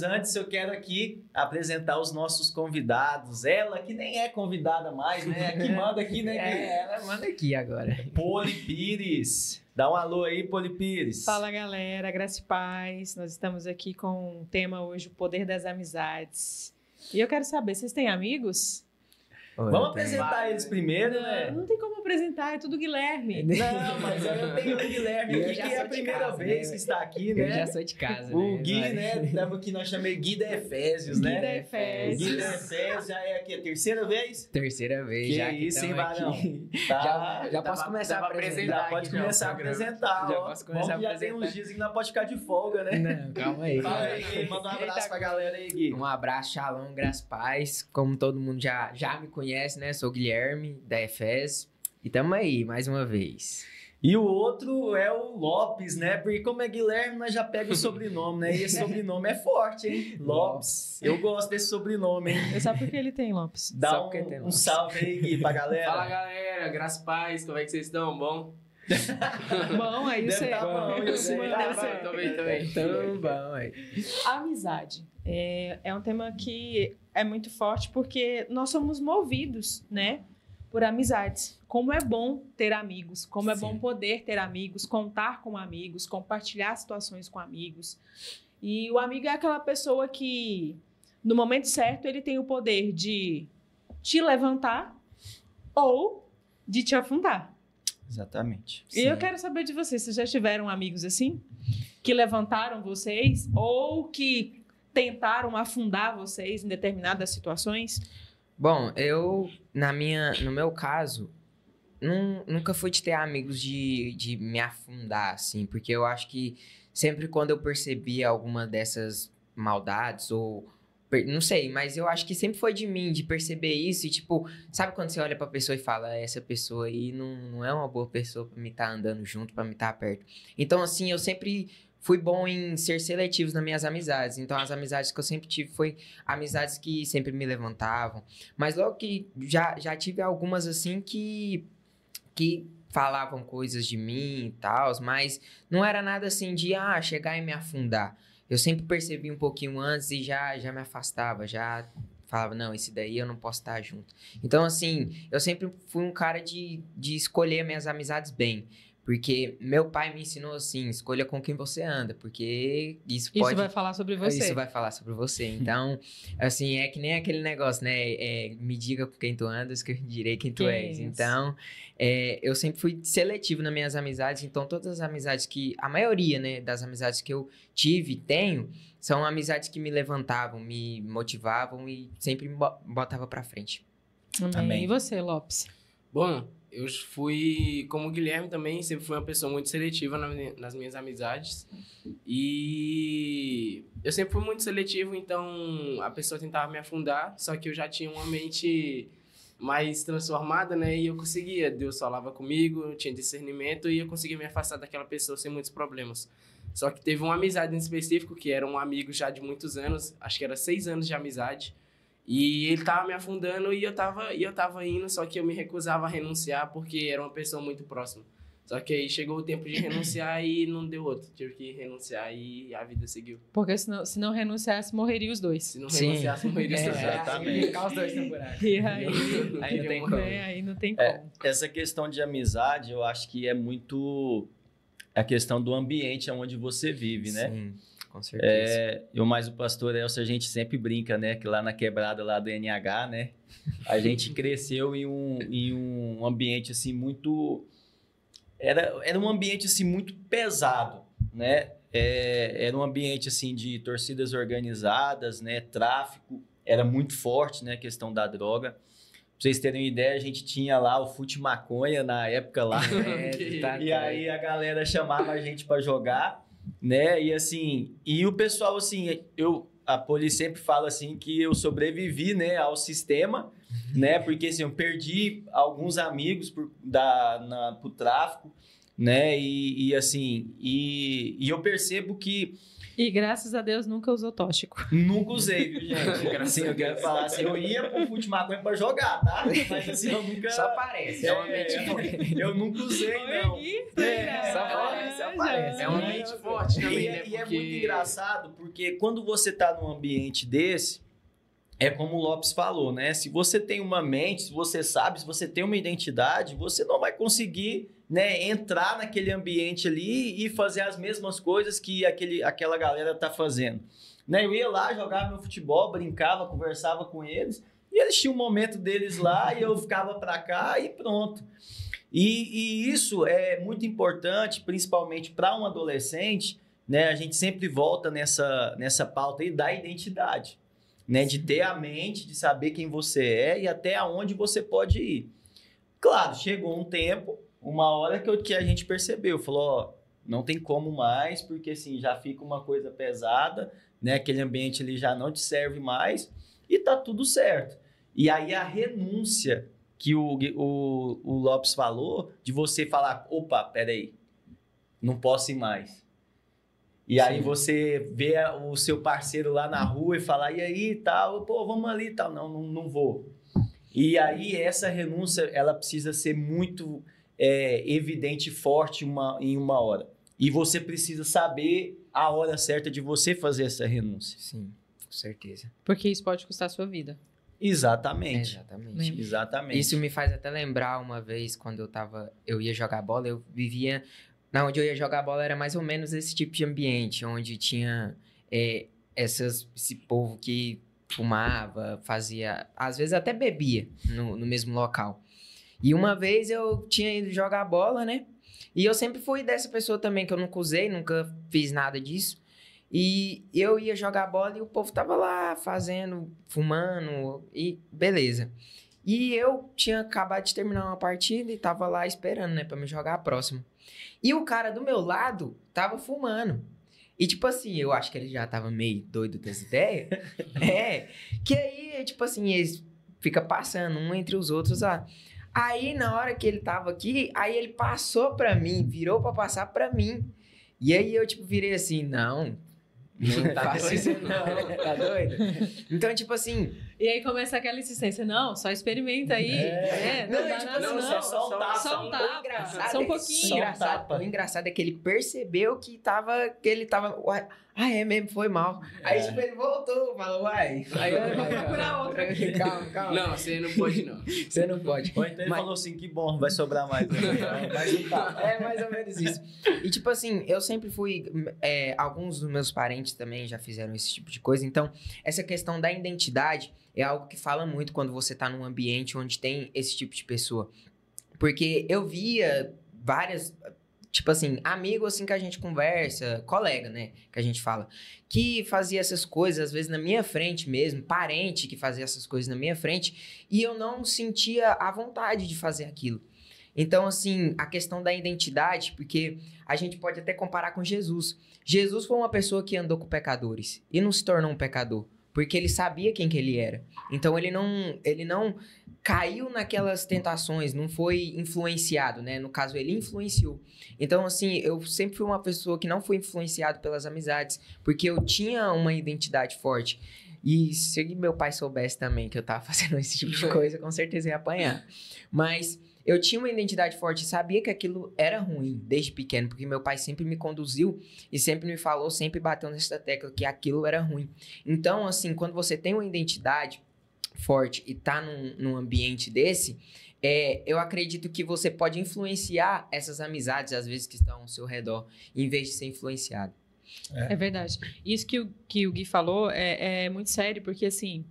antes eu quero aqui apresentar os nossos convidados. Ela que nem é convidada mais, né? Que manda aqui, né? Ela manda aqui agora. Poli Pires. Dá um alô aí, Poli Pires. Fala, galera. Graça e paz. Nós estamos aqui com um tema hoje, o poder das amizades. E eu quero saber, vocês têm amigos? Vamos apresentar eles primeiro, né? Não tem como apresentar, é tudo Guilherme. Não, mas eu tenho o Guilherme aqui, que é a primeira vez que está aqui, né? Eu já sou de casa, O né? Gui, né? Tava aqui, nós chamamos Gui da Efésios, né? Gui da Efésios. Gui da Efésios já é aqui a terceira vez? Terceira vez, Que já que isso, hein, estamos Varão? aqui. Tá. Já posso começar a apresentar. Já pode começar a apresentar. Já ó. posso começar Bom que a já tem uns apresentar. dias que não pode ficar de folga, né? Não, calma aí. Fala aí, Gui. Manda um abraço pra galera aí, Gui. Um abraço, shalom, graças e paz. Como todo mundo já me conhece, né? Sou o Guilherme, da Efes. E tamo aí, mais uma vez. E o outro é o Lopes, né? Porque como é Guilherme, nós já pega o sobrenome, né? E esse sobrenome é forte, hein? Lopes. Eu gosto desse sobrenome, hein? Eu sabe por que ele tem, Lopes? Dá Só porque tem um Lopes. salve aí, Gui, pra galera. Fala galera, graças e paz, como é que vocês estão? Bom? Bom, aí Deve você... tá bom, eu sei. Bom, Tá eu sei. bom. Também. Tão bom aí. A amizade é um tema que é muito forte porque nós somos movidos, né, por amizades. Como é bom ter amigos, como é bom poder ter amigos, contar com amigos, compartilhar situações com amigos. E o amigo é aquela pessoa que, no momento certo, ele tem o poder de te levantar ou de te afundar. Exatamente. E eu quero saber de vocês, vocês já tiveram amigos assim? Que levantaram vocês ou que tentaram afundar vocês em determinadas situações? Bom, no meu caso, nunca fui de ter amigos de me afundar, assim, porque eu acho que sempre quando eu percebia alguma dessas maldades ou não sei, mas eu acho que sempre foi de mim, de perceber isso e, tipo, sabe quando você olha pra pessoa e fala, essa pessoa aí não é uma boa pessoa pra me estar andando junto, pra me estar perto. Então, assim, eu sempre fui bom em ser seletivo nas minhas amizades. Então, as amizades que eu sempre tive foi amizades que sempre me levantavam. Mas logo que já tive algumas, assim, que falavam coisas de mim e tal, mas não era nada assim de, chegar e me afundar. Eu sempre percebi um pouquinho antes e já me afastava, já falava, não, esse daí eu não posso estar junto. Então, assim, eu sempre fui um cara de escolher minhas amizades bem. Porque meu pai me ensinou assim, escolha com quem você anda, porque isso vai falar sobre você. Isso vai falar sobre você. Então, assim, é que nem aquele negócio, né? Me diga com quem tu andas, que eu direi quem tu és. Então, eu sempre fui seletivo nas minhas amizades. Então, todas as amizades a maioria, né, das amizades que eu tive e tenho, são amizades que me levantavam, me motivavam e sempre me botavam pra frente. Amém. E você, Lopes? Bom, eu fui, como o Guilherme também, sempre fui uma pessoa muito seletiva nas minhas amizades. E eu sempre fui muito seletivo, então a pessoa tentava me afundar, só que eu já tinha uma mente mais transformada, né? E eu conseguia, Deus falava comigo, eu tinha discernimento e eu conseguia me afastar daquela pessoa sem muitos problemas. Só que teve uma amizade em específico, que era um amigo já de muitos anos, acho que era 6 anos de amizade. E ele tava me afundando e eu tava indo, só que eu me recusava a renunciar porque era uma pessoa muito próxima. Só que aí chegou o tempo de renunciar e não deu outro. Tive que renunciar e a vida seguiu. Porque se não renunciasse, morreria os dois. Se não renunciasse, morreria os dois. Exatamente. Ficar os dois no buraco. E aí, Aí não tem como. aí não tem como. Essa questão de amizade, eu acho que é muito a questão do ambiente onde você vive, né? Sim, com certeza. Eu mais o pastor Elcio, a gente sempre brinca, né? Que lá na quebrada lá do NH, né? A gente cresceu em um ambiente assim muito... Era um ambiente assim muito pesado, né? Era um ambiente assim de torcidas organizadas, né? Tráfico era muito forte, né? A questão da droga. Pra vocês terem uma ideia, a gente tinha lá o fute maconha na época lá. E aí a galera chamava a gente para jogar, né? E assim, e o pessoal assim, a Poli sempre fala assim que eu sobrevivi, né, ao sistema, né? Porque assim, eu perdi alguns amigos pro tráfico, né? E assim, e eu percebo que E graças a Deus nunca usou tóxico. Nunca usei, viu, gente? Assim, eu quero falar assim, eu ia pro fute maconha pra jogar, tá? Mas assim, eu nunca... Só parece. É uma mente forte. Eu nunca usei, não. Só parece. É uma mente forte também, né? E é muito engraçado, porque quando você tá num ambiente desse, é como o Lopes falou, né? Se você tem uma mente, se você sabe, se você tem uma identidade, você não vai conseguir, né, entrar naquele ambiente ali e fazer as mesmas coisas que aquela galera tá fazendo. Né? Eu ia lá, jogava meu futebol, brincava, conversava com eles, e eles tinham um momento deles lá, e eu ficava pra cá e pronto. E isso é muito importante, principalmente para um adolescente, né? A gente sempre volta nessa pauta aí da identidade. Né, de ter a mente, de saber quem você é e até aonde você pode ir. Claro, chegou um tempo, uma hora que a gente percebeu, falou, ó, não tem como mais, porque assim, já fica uma coisa pesada, né, aquele ambiente ali já não te serve mais e tá tudo certo. E aí a renúncia que o Lopes falou, de você falar, opa, peraí, não posso ir mais. E aí você vê o seu parceiro lá na rua e fala, e aí, tal, pô, vamos ali e tal. Não vou. E aí essa renúncia, ela precisa ser muito evidente e forte em uma hora. E você precisa saber a hora certa de você fazer essa renúncia. Sim, com certeza. Porque isso pode custar a sua vida. Exatamente. Exatamente. Exatamente. Isso me faz até lembrar uma vez, quando eu ia jogar bola, eu vivia... Na onde eu ia jogar bola era mais ou menos esse tipo de ambiente, onde tinha esse povo que fumava, fazia... Às vezes até bebia no mesmo local. E uma vez eu tinha ido jogar bola, né? E eu sempre fui dessa pessoa também, que eu nunca usei, nunca fiz nada disso. E eu ia jogar bola e o povo tava lá fazendo, fumando, e beleza. E eu tinha acabado de terminar uma partida e tava lá esperando, né, pra me jogar a próxima. E o cara do meu lado tava fumando. E, tipo assim, eu acho que ele já tava meio doido das ideias. Que aí, tipo assim, eles ficam passando um entre os outros lá. Aí, na hora que ele tava aqui, aí ele passou pra mim, virou pra passar pra mim. E aí eu, tipo, virei assim, não tá doido, não, tá doido? Então, tipo assim... E aí começa aquela insistência, não, só experimenta aí. Não dá tipo, nada, não, só um tapa. Só um tapa, só um pouquinho. O engraçado é que ele percebeu que ele tava... Uai, é mesmo, foi mal. Aí, tipo, ele voltou, falou, uai. Aí eu vou procurar outra. Calma. Não, você não pode, não. Você não pode. Ou então ele falou assim, que bom, vai sobrar mais. Mais um tapa. É mais ou menos isso. E, tipo assim, eu sempre fui... alguns dos meus parentes também já fizeram esse tipo de coisa. Então, essa questão da identidade é algo que fala muito quando você tá num ambiente onde tem esse tipo de pessoa. Porque eu via várias... Tipo assim, amigo assim que a gente conversa, colega, né, que a gente fala, que fazia essas coisas às vezes na minha frente mesmo, parente que fazia essas coisas na minha frente, e eu não sentia a vontade de fazer aquilo. Então, assim, a questão da identidade, porque a gente pode até comparar com Jesus. Jesus foi uma pessoa que andou com pecadores e não se tornou um pecador, porque ele sabia quem que ele era. Então, ele não caiu naquelas tentações, não foi influenciado, né? No caso, ele influenciou. Então, assim, eu sempre fui uma pessoa que não foi influenciado pelas amizades, porque eu tinha uma identidade forte. E se meu pai soubesse também que eu tava fazendo esse tipo de coisa, com certeza ia apanhar. Mas eu tinha uma identidade forte e sabia que aquilo era ruim desde pequeno, porque meu pai sempre me conduziu e sempre me falou, sempre bateu nessa tecla que aquilo era ruim. Então, assim, quando você tem uma identidade forte e tá num ambiente desse, eu acredito que você pode influenciar essas amizades, às vezes, que estão ao seu redor, em vez de ser influenciado. É verdade. Isso que o Gui falou é muito sério, porque assim,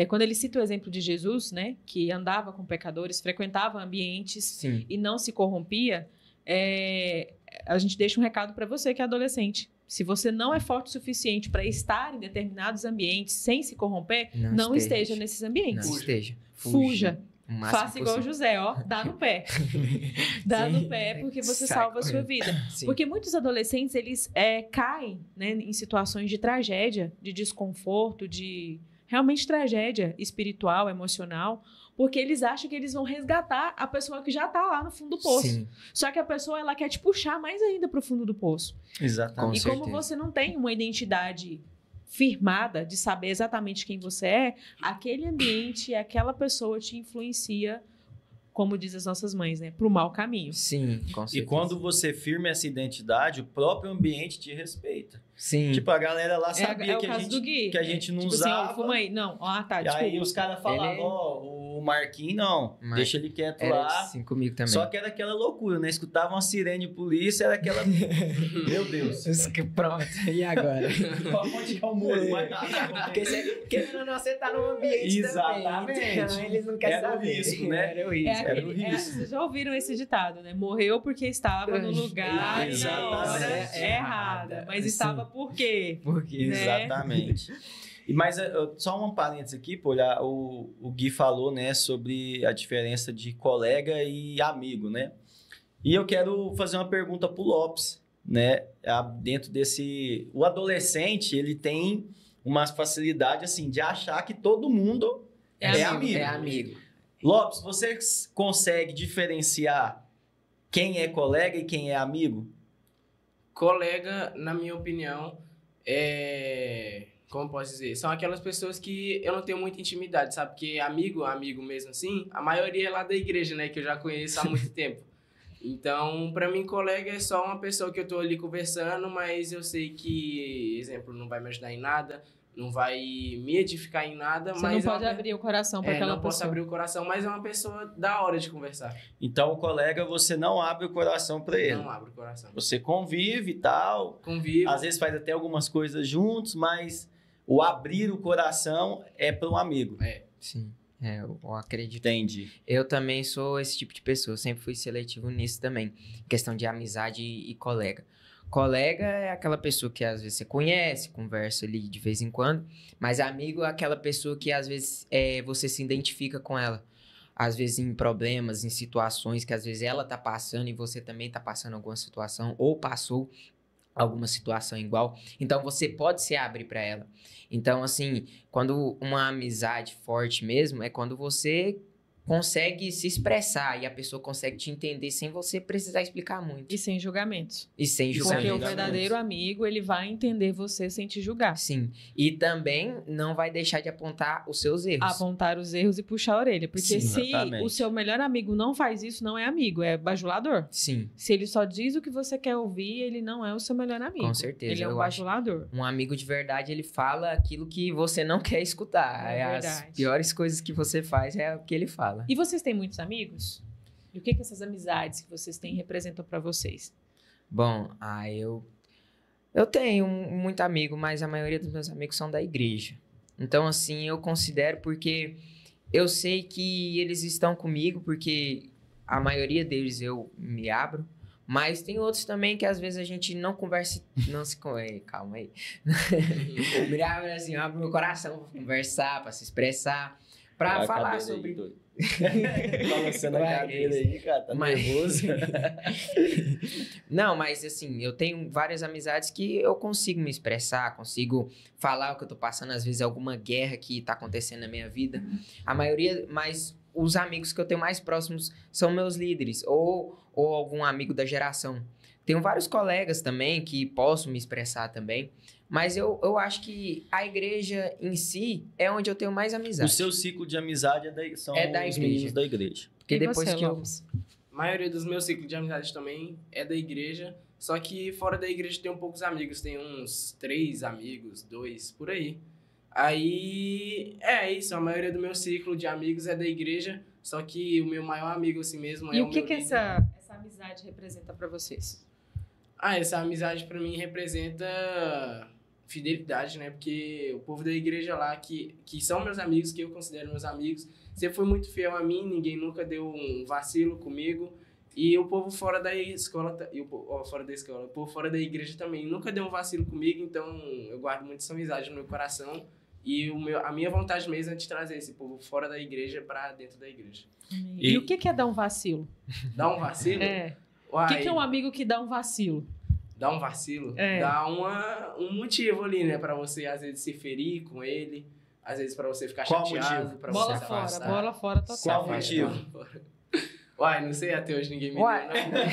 quando ele cita o exemplo de Jesus, né, que andava com pecadores, frequentava ambientes Sim. e não se corrompia, a gente deixa um recado para você que é adolescente. Se você não é forte o suficiente para estar em determinados ambientes sem se corromper, não esteja nesses ambientes. Não esteja. Fuja. possível. Faça igual José, ó, dá no pé. Dá no pé porque você salva a sua vida. Sim. Porque muitos adolescentes, eles caem, né, em situações de tragédia, de desconforto, de realmente tragédia espiritual, emocional, porque eles acham que eles vão resgatar a pessoa que já tá lá no fundo do poço. Sim, Só que a pessoa, ela quer te puxar mais ainda pro fundo do poço. Exatamente. E como certeza. você não tem uma identidade firmada de saber exatamente quem você é, aquele ambiente, aquela pessoa te influencia, como diz as nossas mães, né? Pro mau caminho. sim, com certeza. E quando você firma essa identidade, o próprio ambiente te respeita. Sim, Tipo, a galera lá sabia É o que, caso do Gui. que a gente não Tipo usava. assim, ó, fuma aí. Não, tá, E desculpa. aí os caras falavam, Ele- ó, o Marquinhos não, deixa ele quieto era lá. assim comigo também. Só que era aquela loucura, né? Escutava uma sirene de polícia, era aquela... Meu Deus. Pronto, e agora? Onde que é o muro? Mas nada. Porque querendo ou não, você tá no ambiente Exatamente. também. Então, eles não querem Era o saber. risco, né? Era o risco. Era o risco. Vocês já ouviram esse ditado, né? Morreu porque estava no lugar e na hora Exatamente. errada. Mas Sim. estava por quê? Porque Né? Exatamente. Mas só um parênteses aqui, pô, o Gui falou, né, sobre a diferença de colega e amigo, né? E eu quero fazer uma pergunta pro Lopes, né? Dentro desse... O adolescente, ele tem uma facilidade, assim, de achar que todo mundo é amigo. É amigo. Lopes, você consegue diferenciar quem é colega e quem é amigo? Colega, na minha opinião, como posso dizer? São aquelas pessoas que eu não tenho muita intimidade, sabe? Porque amigo mesmo assim, a maioria é lá da igreja, né? Que eu já conheço há muito tempo. Então, pra mim, colega é só uma pessoa que eu tô ali conversando, mas eu sei que, exemplo, não vai me ajudar em nada, não vai me edificar em nada, Você mas não pode abrir o coração para aquela não posso pessoa. abrir o coração, mas é uma pessoa da hora de conversar. Então, o colega, você não abre o coração para ele. Não abro o coração. Você convive e tal, Convivo. às vezes faz até algumas coisas juntos, mas o abrir o coração é para um amigo. Sim, eu acredito. Entendi. Eu também sou esse tipo de pessoa, sempre fui seletivo nisso também. Questão de amizade e colega. Colega é aquela pessoa que às vezes você conhece, conversa ali de vez em quando, mas amigo é aquela pessoa que às vezes você se identifica com ela. Às vezes em problemas, em situações que às vezes ela tá passando e você também tá passando alguma situação ou passou alguma situação igual. Então você pode se abrir para ela. Então assim, quando uma amizade forte mesmo é quando você consegue se expressar e a pessoa consegue te entender sem você precisar explicar muito. E sem julgamentos. E sem Porque julgamento. o verdadeiro amigo, ele vai entender você sem te julgar. Sim. E também não vai deixar de apontar os seus erros. Apontar os erros e puxar a orelha. Porque Sim, se exatamente. o seu melhor amigo não faz isso, não é amigo, é bajulador. Sim. Se ele só diz o que você quer ouvir, ele não é o seu melhor amigo. Com certeza, Ele é um eu acho. bajulador. Um amigo de verdade, ele fala aquilo que você não quer escutar. É As verdade. piores coisas que você faz é o que ele fala. E vocês têm muitos amigos? E o que essas amizades que vocês têm representam pra vocês? Bom, eu tenho muito amigo, mas a maioria dos meus amigos são da igreja. Então, assim, eu considero porque eu sei que eles estão comigo, porque a maioria deles eu me abro, mas tem outros também que às vezes a gente não conversa, não se... Ei, calma aí. Me abre assim, eu abro meu coração pra conversar, pra se expressar, pra falar sobre... Balançando a Vai, cadeira aí, cara, tá Mas- nervoso. Não, mas assim, eu tenho várias amizades que eu consigo me expressar, consigo falar o que eu tô passando, às vezes alguma guerra que tá acontecendo na minha vida. A maioria, mas os amigos que eu tenho mais próximos são meus líderes ou algum amigo da geração. Tenho vários colegas também que posso me expressar também, mas eu acho que a igreja em si é onde eu tenho mais O amizade. seu ciclo de amizade são É da os igreja. meninos da igreja. Porque E depois você, que eu... Lopes? A maioria dos meus ciclos de amizade também é da igreja, só que fora da igreja tem poucos amigos, tem uns 3 amigos, 2, por aí. Aí, é isso, a maioria do meu ciclo de amigos é da igreja, só que o meu maior amigo assim mesmo é E o o que meu líder. essa amizade representa pra vocês? Essa amizade pra mim representa fidelidade, né? Porque o povo da igreja lá, que são meus amigos, que eu considero meus amigos, sempre foi muito fiel a mim, ninguém nunca deu um vacilo comigo. E o povo fora da escola, o povo fora da igreja também nunca deu um vacilo comigo, então eu guardo muito essa amizade no meu coração. E a minha vontade mesmo é de trazer esse povo fora da igreja pra dentro da igreja. E o que é dar um vacilo? Dá um vacilo? O Uai, que é um amigo que dá um vacilo? Dá um vacilo? É. Dá um motivo ali, né? Pra você, às vezes, se ferir com ele. às vezes pra você ficar Qual chateado, motivo? pra Bola você se fora, afastar. bola fora total. Qual motivo? Uai, não sei, até hoje ninguém me Uai. deu, não.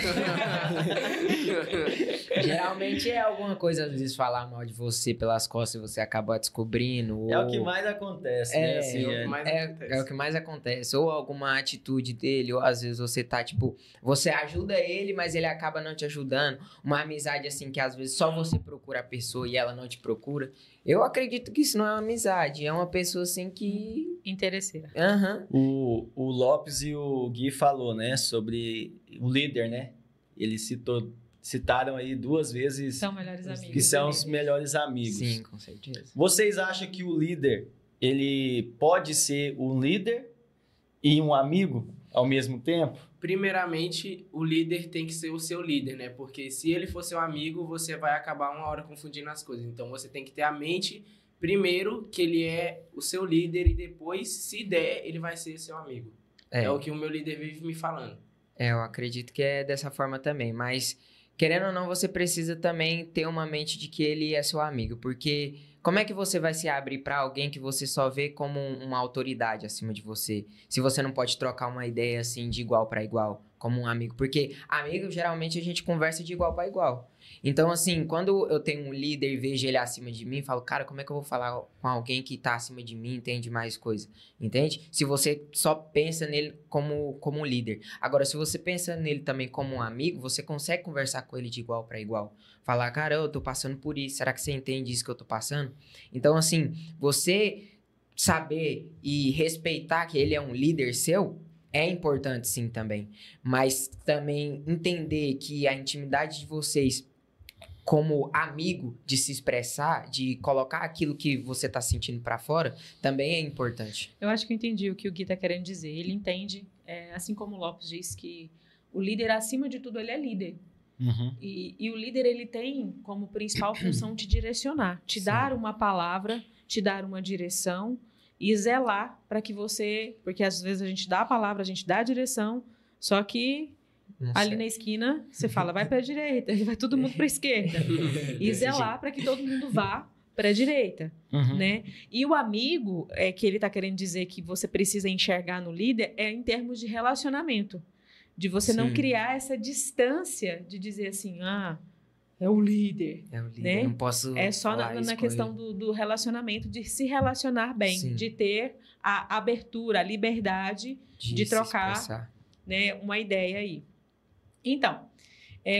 Geralmente é alguma coisa, às vezes, falar mal de você pelas costas e você acaba descobrindo. É ou... o que mais acontece, né? Assim, é o que mais acontece. É o que mais acontece. Ou alguma atitude dele, ou às vezes você tá, tipo, você ajuda ele, mas ele acaba não te ajudando. Uma amizade, assim, que às vezes só você procura a pessoa e ela não te procura. Eu acredito que isso não é uma amizade. É uma pessoa, assim, que... Interesseira. Aham. O Lopes e o Gui falou, né, sobre o líder, né? Eles citaram aí 2 vezes São melhores amigos. que são os melhores amigos. Sim, com certeza. Vocês acham que o líder, ele pode ser um líder e um amigo ao mesmo tempo? Primeiramente, o líder tem que ser o seu líder, né? Porque se ele for seu amigo, você vai acabar uma hora confundindo as coisas. Então, você tem que ter a mente, primeiro, que ele é o seu líder e depois, se der, ele vai ser seu amigo. É o que o meu líder vive me falando. Eu acredito que é dessa forma também, mas querendo ou não, você precisa também ter uma mente de que ele é seu amigo, porque como é que você vai se abrir para alguém que você só vê como uma autoridade acima de você, se você não pode trocar uma ideia assim de igual para igual, como um amigo? Porque amigo, geralmente a gente conversa de igual para igual. Então, assim, quando eu tenho um líder e vejo ele acima de mim, falo, cara, como é que eu vou falar com alguém que tá acima de mim, entende mais coisa? Entende? Se você só pensa nele como um líder. Agora, se você pensa nele também como um amigo, você consegue conversar com ele de igual para igual. Falar, cara, eu tô passando por isso, será que você entende isso que eu tô passando? Então, assim, você saber e respeitar que ele é um líder seu, é importante sim também. Mas também entender que a intimidade de vocês como amigo, de se expressar, de colocar aquilo que você tá sentindo pra fora, também é importante. Eu acho que eu entendi o que o Gui tá querendo dizer. Ele entende, assim como o Lopes diz, que o líder, acima de tudo, ele é líder. Uhum. E o líder, ele tem como principal função te direcionar, te dar uma palavra, te dar uma direção e zelar para que você... Porque às vezes a gente dá a palavra, a gente dá a direção, só que ali na esquina você fala, vai para a direita, e vai todo mundo para a esquerda. E zelar para que todo mundo vá para a direita, né? E o amigo, que ele está querendo dizer que você precisa enxergar no líder, é em termos de relacionamento. De você não criar essa distância de dizer assim, é o líder. É o líder, né? não posso É só falar isso na com questão ele. do relacionamento, de se relacionar bem, Sim. de ter a abertura, a liberdade de se trocar, expressar. né, uma ideia aí. Então,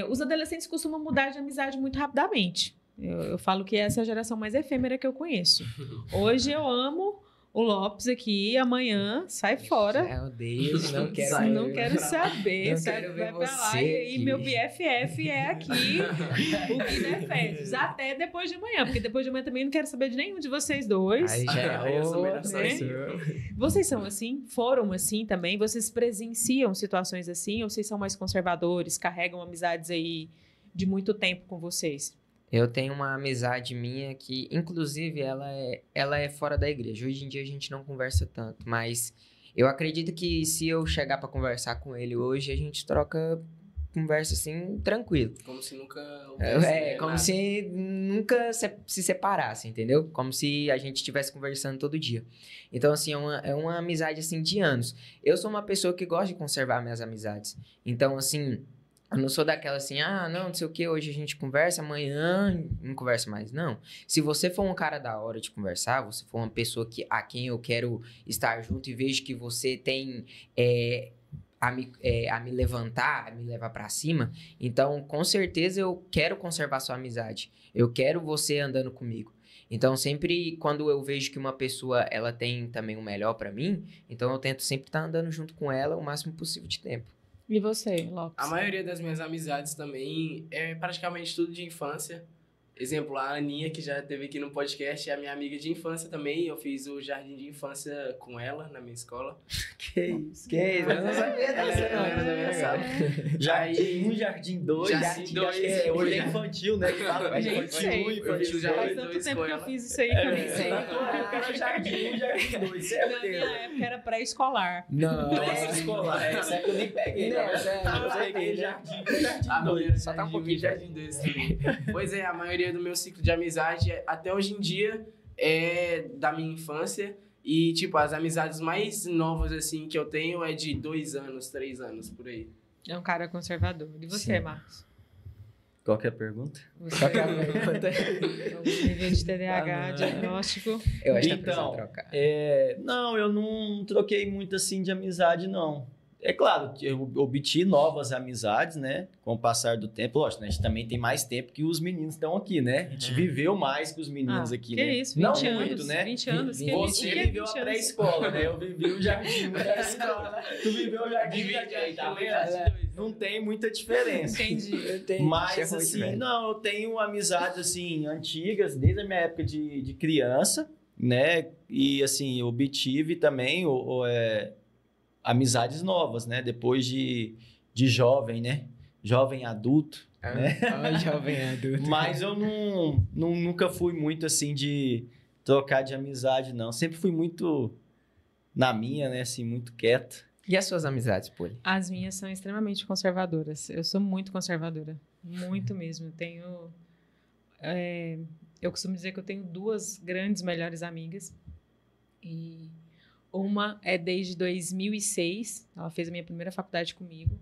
os adolescentes costumam mudar de amizade muito rapidamente. Eu falo que essa é a geração mais efêmera que eu conheço. Hoje eu amo o Lopes aqui, amanhã sai fora. Eu odeio, não quero Sai, ver. não quero saber, Não sabe? quero Vai ver pra lá você e aqui. meu BFF é aqui, o Gui da Efésios, até depois de amanhã, porque depois de amanhã também não quero saber de nenhum de vocês dois. Aí já Aí eu sou melhor outra, sozinho. né? Vocês são assim? Foram assim também? Vocês presenciam situações assim? Ou vocês são mais conservadores, carregam amizades aí de muito tempo com vocês? Eu tenho uma amizade minha que, inclusive, ela é fora da igreja. Hoje em dia a gente não conversa tanto, mas eu acredito que se eu chegar pra conversar com ele hoje, a gente troca conversa assim, tranquilo. Como se nunca houvesse, Como nada. se nunca se separasse, entendeu? Como se a gente estivesse conversando todo dia. Então, assim, é uma amizade, assim, de anos. Eu sou uma pessoa que gosta de conservar minhas amizades. Então, assim... Eu não sou daquela assim, não sei o que, hoje a gente conversa, amanhã não conversa mais. Não. Se você for um cara da hora de conversar, você for uma pessoa a quem eu quero estar junto e vejo que você tem a me levantar, a me levar pra cima, então com certeza eu quero conservar sua amizade. Eu quero você andando comigo. Então sempre quando eu vejo que uma pessoa ela tem também o melhor pra mim, então eu tento sempre estar andando junto com ela o máximo possível de tempo. E você, Lopes? A maioria das minhas amizades também é praticamente tudo de infância. Exemplo, a Aninha, que já esteve aqui no podcast, é a minha amiga de infância também. Eu fiz o jardim de infância com ela na minha escola. Que isso? Eu não sabia Ela dessa, era da minha sala. Jardim 1, Jardim 2. Jardim 2. Hoje é infantil, né? Que fala, mas Nem infantil sei. 1, Eu infantil fiz o 2. Faz jardim tanto dois tempo com que eu ela. fiz isso aí que eu nem sei. Na tua época era Jardim 1, Jardim 2, Na certeza. minha época era pré-escolar. Não, Nossa, escolar. Essa é que eu nem peguei. Não, Tá? essa é- Eu peguei Jardim 1, Jardim A 2. minha Só tá um jardim pouquinho um e jardim 2 também. Pois é, a maioria do meu ciclo de amizade, até hoje em dia, é da minha infância. E, tipo, as amizades mais novas, assim, que eu tenho é de 2 anos, 3 anos, por aí. É um cara conservador. E você, Sim. Marcos? Qual que é a pergunta? Você Qual que é a pergunta? é um nível de TDAH, Ah, não. diagnóstico. Eu acho que Então, precisa trocar. Não, eu não troquei muito assim de amizade, não. É claro, eu obtive novas amizades, né? Com o passar do tempo. Lógico, né? A gente também tem mais tempo que os meninos estão aqui, né? A gente viveu mais que os meninos aqui, que né? isso, 20 não anos, muito, né? 20 anos. Que Você isso? Que viveu 20 a anos? pré-escola, né? Eu vivi o jardim pré-escola. Tu viveu o jardim tá vendo? Não tem muita diferença. Entendi. Eu tenho Mas, tinha muito assim, velho. não, eu tenho amizades, assim, antigas, desde a minha época de criança, né? E, assim, eu obtive também amizades novas, né? Depois de jovem, né? Jovem adulto, né? Jovem adulto. Mas eu nunca fui muito, assim, de trocar de amizade, não. Sempre fui muito na minha, né? Assim, muito quieto. E as suas amizades, Poli? As minhas são extremamente conservadoras. Eu sou muito conservadora. Muito mesmo. Eu costumo dizer que eu tenho 2 grandes melhores amigas. E uma é desde 2006. Ela fez a minha primeira faculdade comigo.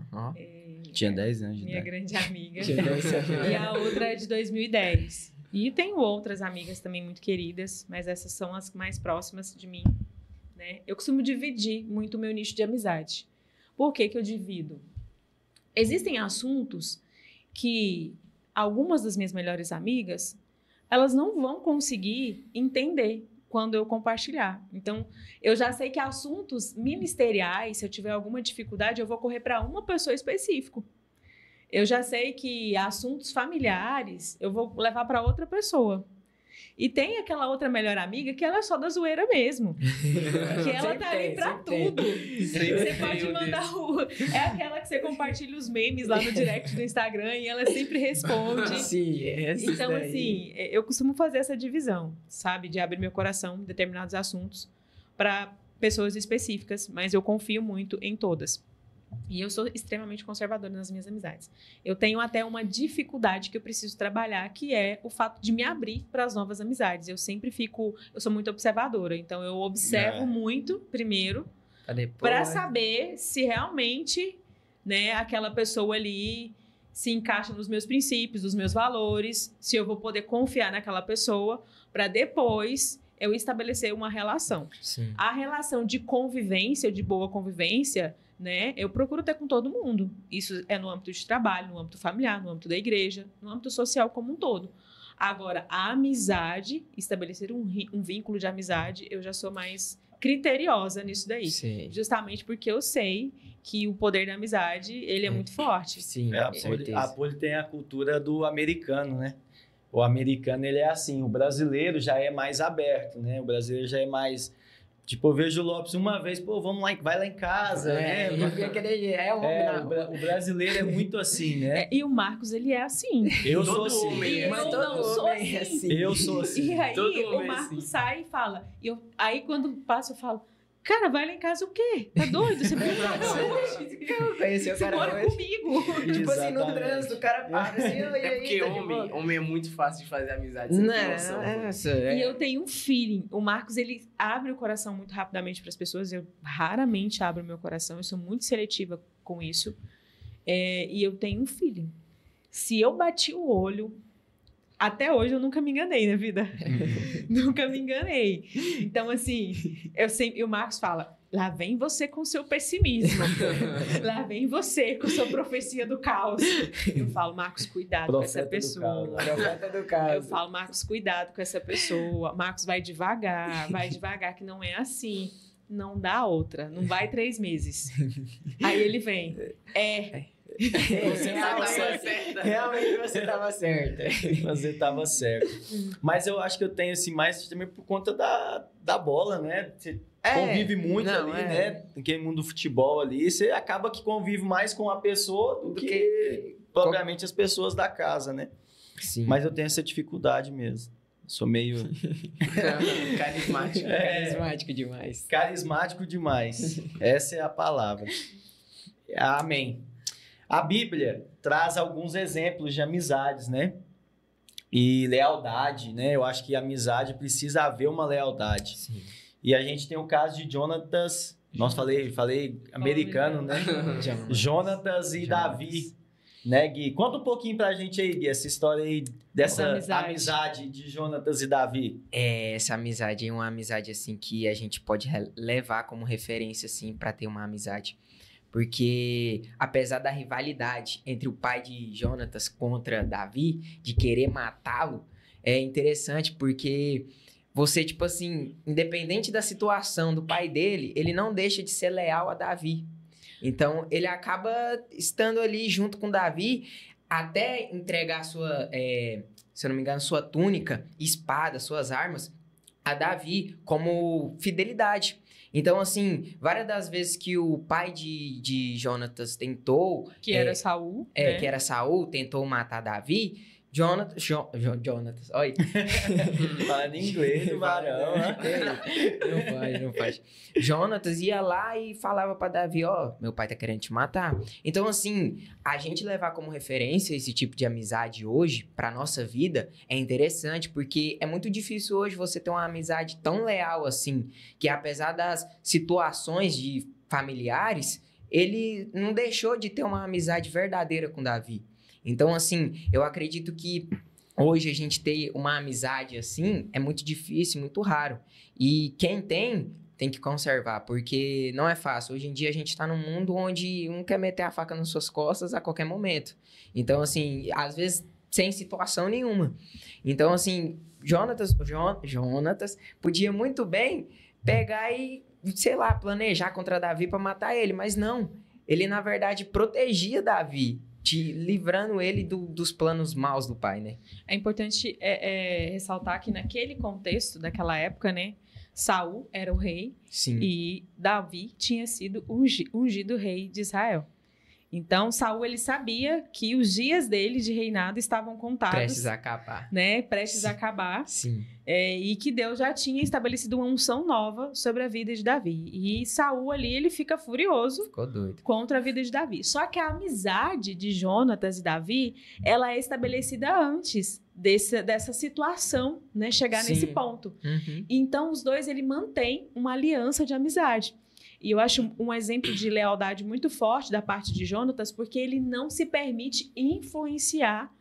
Ó. Tinha 10 anos de Minha idade. grande amiga. Tinha 10 anos. E a outra é de 2010. E tenho outras amigas também muito queridas, mas essas são as mais próximas de mim, né? Eu costumo dividir muito o meu nicho de amizade. Por que que eu divido? Existem assuntos que algumas das minhas melhores amigas, elas não vão conseguir entender quando eu compartilhar. Então, eu já sei que assuntos ministeriais, se eu tiver alguma dificuldade, eu vou correr para uma pessoa específica. Eu já sei que assuntos familiares eu vou levar para outra pessoa. E tem aquela outra melhor amiga que ela é só da zoeira mesmo. Que ela Sempre tá ali tem, pra sempre tem. tudo. Você pode Meu mandar É aquela que você compartilha os memes lá no direct do Instagram e ela sempre responde. Sim, essas Então, daí. assim, eu costumo fazer essa divisão, sabe? De abrir meu coração em determinados assuntos para pessoas específicas, mas eu confio muito em todas. E eu sou extremamente conservadora nas minhas amizades. Eu tenho até uma dificuldade que eu preciso trabalhar, que é o fato de me abrir para as novas amizades. Eu sou muito observadora, então eu observo muito primeiro para saber se realmente, né, aquela pessoa ali se encaixa nos meus princípios, nos meus valores, se eu vou poder confiar naquela pessoa, para depois eu estabelecer uma relação. Sim. A relação de convivência, de boa convivência, né, eu procuro ter com todo mundo. Isso é no âmbito de trabalho, no âmbito familiar, no âmbito da igreja, no âmbito social como um todo. Agora, a amizade, estabelecer um vínculo de amizade, eu já sou mais criteriosa nisso daí. Sim. Justamente porque eu sei que o poder da amizade, ele é muito forte. Sim, A com certeza. Poli tem a cultura do americano, né? O americano, ele é assim, o brasileiro já é mais aberto, né? O brasileiro já é mais... Tipo, eu vejo o Lopes uma vez, pô, vamos lá, vai lá em casa, né? O brasileiro é muito assim, né? E o Marcos, ele é assim. Eu Todo sou assim. homem é Eu assim. não sou assim. Eu sou assim. E aí, Todo o homem é Marcos assim. sai e fala. Aí, quando passa, eu falo... Cara, vai lá em casa o quê? Tá doido? Você veio pra cá hoje? Eu conheci o Você cara mora hoje. comigo. Tipo assim, no Exatamente. trânsito, o cara para assim, e É aí, porque tá de boa? homem é muito fácil de fazer amizade. Você não tem noção, pô. Nossa, E eu tenho um feeling. O Marcos, ele abre o coração muito rapidamente para as pessoas. Eu raramente abro meu coração. Eu sou muito seletiva com isso. E eu tenho um feeling. Se eu bati o olho... Até hoje eu nunca me enganei na vida. Nunca me enganei. Então, assim, e o Marcos fala... Lá vem você com seu pessimismo. Lá vem você com sua profecia do caos. Eu falo, Marcos, cuidado com essa pessoa. Profeta do Eu caso. falo, Marcos, cuidado com essa pessoa. Marcos, vai devagar, que não é assim. Não dá outra, não vai 3 meses. Aí ele vem. Você tava certa. Realmente você tava certa. Você tava certo. Mas eu acho que eu tenho assim mais também por conta da bola, né? Você convive muito ali, né? Naquele mundo do futebol ali, você acaba que convive mais com a pessoa do que propriamente as pessoas da casa, né? Sim. Mas eu tenho essa dificuldade mesmo. Sou meio Carismático. Carismático demais. carismático demais. Essa é a palavra. Amém. A Bíblia traz alguns exemplos de amizades, né? e lealdade, né? Eu acho que a amizade precisa haver uma lealdade. Sim. E a gente tem o caso de Jonatas, nossa, falei americano, né? Jonatas e Davi, né, Gui? Conta um pouquinho pra gente aí, Gui, essa história aí dessa amizade de Jonatas e Davi. Essa amizade é uma amizade, assim, que a gente pode levar como referência, assim, pra ter uma amizade. Porque, apesar da rivalidade entre o pai de Jonatas contra Davi, de querer matá-lo, é interessante porque você, tipo assim, independente da situação do pai dele, ele não deixa de ser leal a Davi. Então, ele acaba estando ali junto com Davi até entregar sua, se eu não me engano, sua túnica, espada, suas armas a Davi como fidelidade. Então, assim, várias das vezes que o pai de Jonatas tentou... Que era Saul. Né? Que era Saul, tentou matar Davi... Jonatas, olha. Falando em inglês, varão. Não faz. Jonatas ia lá e falava pra Davi, meu pai tá querendo te matar. Então, assim, a gente levar como referência esse tipo de amizade hoje pra nossa vida é interessante, porque é muito difícil hoje você ter uma amizade tão leal assim, que apesar das situações de familiares, ele não deixou de ter uma amizade verdadeira com Davi. Então, assim, eu acredito que hoje a gente ter uma amizade assim é muito difícil, muito raro. E quem tem que conservar, porque não é fácil. Hoje em dia a gente tá num mundo onde um quer meter a faca nas suas costas a qualquer momento. Então, assim, às vezes sem situação nenhuma. Então, assim, Jonatas podia muito bem pegar e, sei lá, planejar contra Davi para matar ele, mas não. Ele, na verdade, protegia Davi, livrando ele dos planos maus do pai, né? É importante ressaltar que naquele contexto daquela época, né, Saul era o rei. Sim. E Davi tinha sido ungido rei de Israel. Então, Saul, ele sabia que os dias dele de reinado estavam contados. Prestes a acabar. Né? Prestes a acabar. Sim. E que Deus já tinha estabelecido uma unção nova sobre a vida de Davi. E Saul ali, ele fica furioso. Ficou doido. Contra a vida de Davi. Só que a amizade de Jonatas e Davi, ela é estabelecida antes dessa situação, né? Chegar Sim. nesse ponto. Uhum. Então, os dois, ele mantém uma aliança de amizade. E eu acho um exemplo de lealdade muito forte da parte de Jonatas, porque ele não se permite influenciar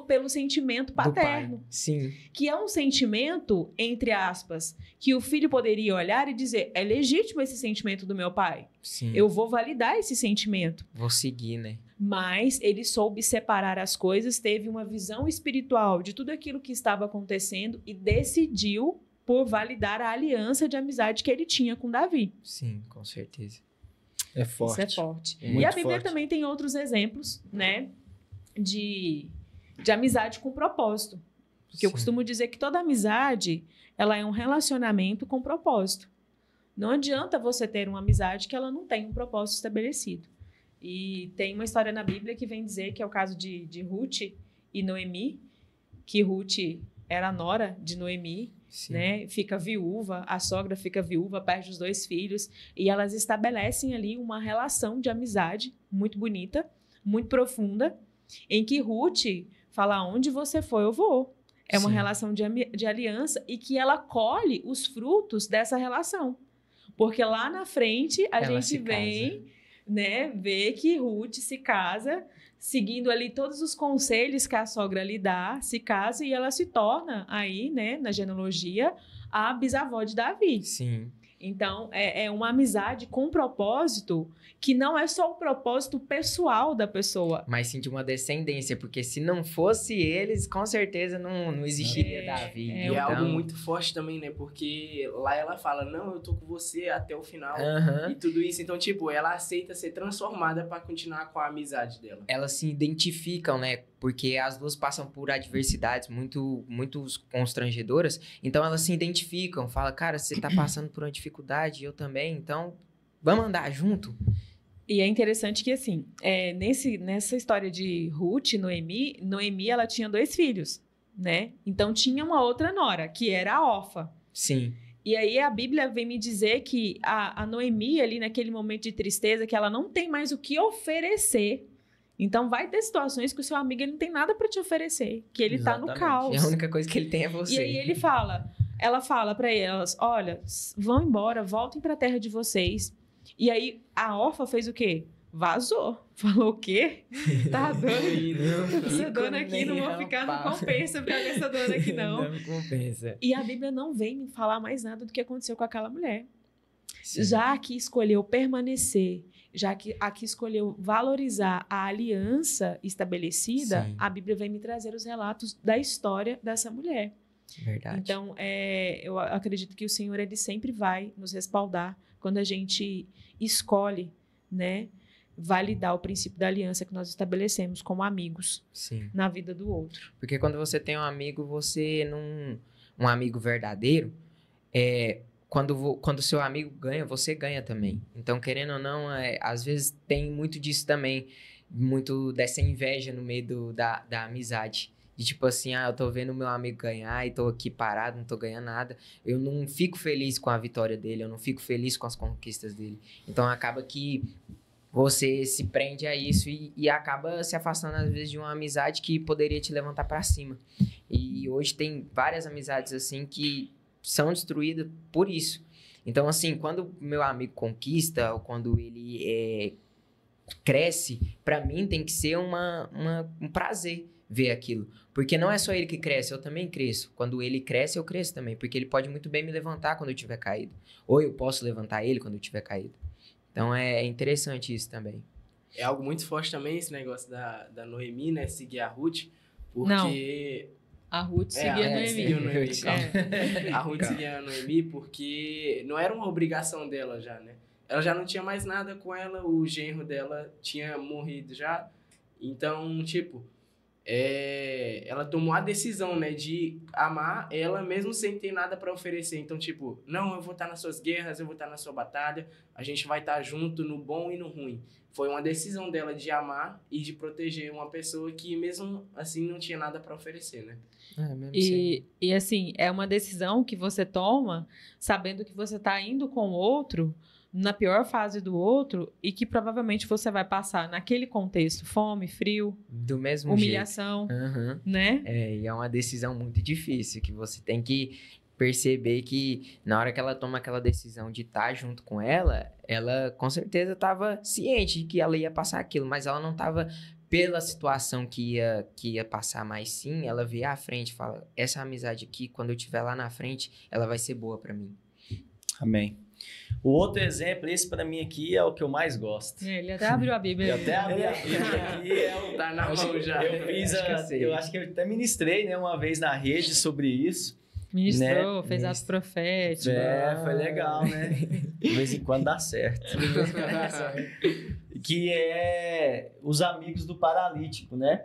pelo sentimento paterno. Sim. Que é um sentimento, entre aspas, que o filho poderia olhar e dizer, é legítimo esse sentimento do meu pai. Sim. Eu vou validar esse sentimento. Vou seguir, né? Mas ele soube separar as coisas, teve uma visão espiritual de tudo aquilo que estava acontecendo e decidiu por validar a aliança de amizade que ele tinha com Davi. Sim, com certeza. É forte. Isso é forte. Muito E a Bíblia forte. também tem outros exemplos, né? De amizade com propósito. Porque eu Sim. costumo dizer que toda amizade, ela é um relacionamento com propósito. Não adianta você ter uma amizade que ela não tem um propósito estabelecido. E tem uma história na Bíblia que vem dizer que é o caso de Ruth e Noemi, que Ruth era a nora de Noemi, Sim. né? Fica viúva, a sogra fica viúva, perde os 2 filhos, e elas estabelecem ali uma relação de amizade muito bonita, muito profunda, em que Ruth fala, onde você for, eu vou. É uma Sim. relação de aliança e que ela colhe os frutos dessa relação. Porque lá na frente a Ela gente se vem, né, ver que Ruth se casa, seguindo ali todos os conselhos que a sogra lhe dá, se casa e ela se torna aí, né, na genealogia, a bisavó de Davi. Sim. Então, é uma amizade com propósito que não é só o propósito pessoal da pessoa. Mas sim de uma descendência, porque se não fosse eles, com certeza não existiria Davi. é E Então... é algo muito forte também, né? Porque lá ela fala, não, eu tô com você até o final. Aham. E tudo isso. Então, tipo, ela aceita ser transformada pra continuar com a amizade dela. Elas se identificam, né? Porque as duas passam por adversidades muito constrangedoras. Então, elas se identificam. Fala, cara, você tá passando por uma dificuldade, eu também. Então, vamos andar junto? E é interessante que, assim, nessa história de Ruth e Noemi, ela tinha 2 filhos, né? Então, tinha uma outra nora, que era a Orfa. Sim. E aí, a Bíblia vem me dizer que a Noemi, ali naquele momento de tristeza, que ela não tem mais o que oferecer. Então, vai ter situações que o seu amigo ele não tem nada para te oferecer, que ele tá no Exatamente. caos. E a única coisa que ele tem é você. E aí ela fala para elas, olha, vão embora, voltem para a terra de vocês. E aí a órfã fez o quê? Vazou. Falou o quê? Tá dando. Essa dona aqui não vou ficar, não compensa ficar com essa dona aqui não. Não compensa. E a Bíblia não vem me falar mais nada do que aconteceu com aquela mulher. Sim. Já que escolheu permanecer, já que aqui escolheu valorizar a aliança estabelecida, Sim. a Bíblia vem me trazer os relatos da história dessa mulher. Verdade. Então, eu acredito que o Senhor ele sempre vai nos respaldar quando a gente escolhe, né, validar o princípio da aliança que nós estabelecemos como amigos Sim. na vida do outro. Porque quando você tem um amigo, você não... Um amigo verdadeiro, quando seu amigo ganha, você ganha também. Então, querendo ou não, às vezes tem muito disso também, muito dessa inveja no meio da amizade. De tipo assim, eu tô vendo meu amigo ganhar e tô aqui parado, não tô ganhando nada. Eu não fico feliz com a vitória dele, eu não fico feliz com as conquistas dele. Então, acaba que você se prende a isso e acaba se afastando, às vezes, de uma amizade que poderia te levantar pra cima. E hoje tem várias amizades, assim, que são destruídas por isso. Então, assim, quando meu amigo conquista, ou quando ele cresce, pra mim tem que ser um prazer ver aquilo. Porque não é só ele que cresce, eu também cresço. Quando ele cresce, eu cresço também. Porque ele pode muito bem me levantar quando eu tiver caído. Ou eu posso levantar ele quando eu tiver caído. Então, é interessante isso também. É algo muito forte também esse negócio da Noemi, né? Seguir a Ruth. Porque... A Ruth seguia Noemi. Seguiu Noemi, calma. A Ruth seguia a Noemi porque não era uma obrigação dela já, né? Ela já não tinha mais nada com ela, o genro dela tinha morrido já. Então, tipo, ela tomou a decisão, né, de amar ela mesmo sem ter nada pra oferecer. Então, tipo, não, eu vou estar nas suas guerras, eu vou estar na sua batalha, a gente vai estar junto no bom e no ruim. Foi uma decisão dela de amar e de proteger uma pessoa que mesmo assim não tinha nada pra oferecer, né? E assim, é uma decisão que você toma sabendo que você tá indo com o outro na pior fase do outro e que provavelmente você vai passar naquele contexto fome, frio, do mesmo humilhação, jeito. né? E é uma decisão muito difícil, que você tem que perceber que na hora que ela toma aquela decisão de estar junto com ela com certeza estava ciente de que ela ia passar aquilo, mas ela não estava pela situação que ia passar, mas sim, ela vê à frente, fala, essa amizade aqui, quando eu estiver lá na frente, ela vai ser boa para mim. Amém. O outro exemplo, esse para mim aqui é o que eu mais gosto. Ele até abriu a Bíblia. Eu até abri a Bíblia aqui. Tá na mão já. Eu acho que eu até ministrei, né, uma vez na rede sobre isso. Ministrou, né? fez atos proféticos. Foi legal, né? De vez em quando dá certo. Que é os amigos do paralítico, né?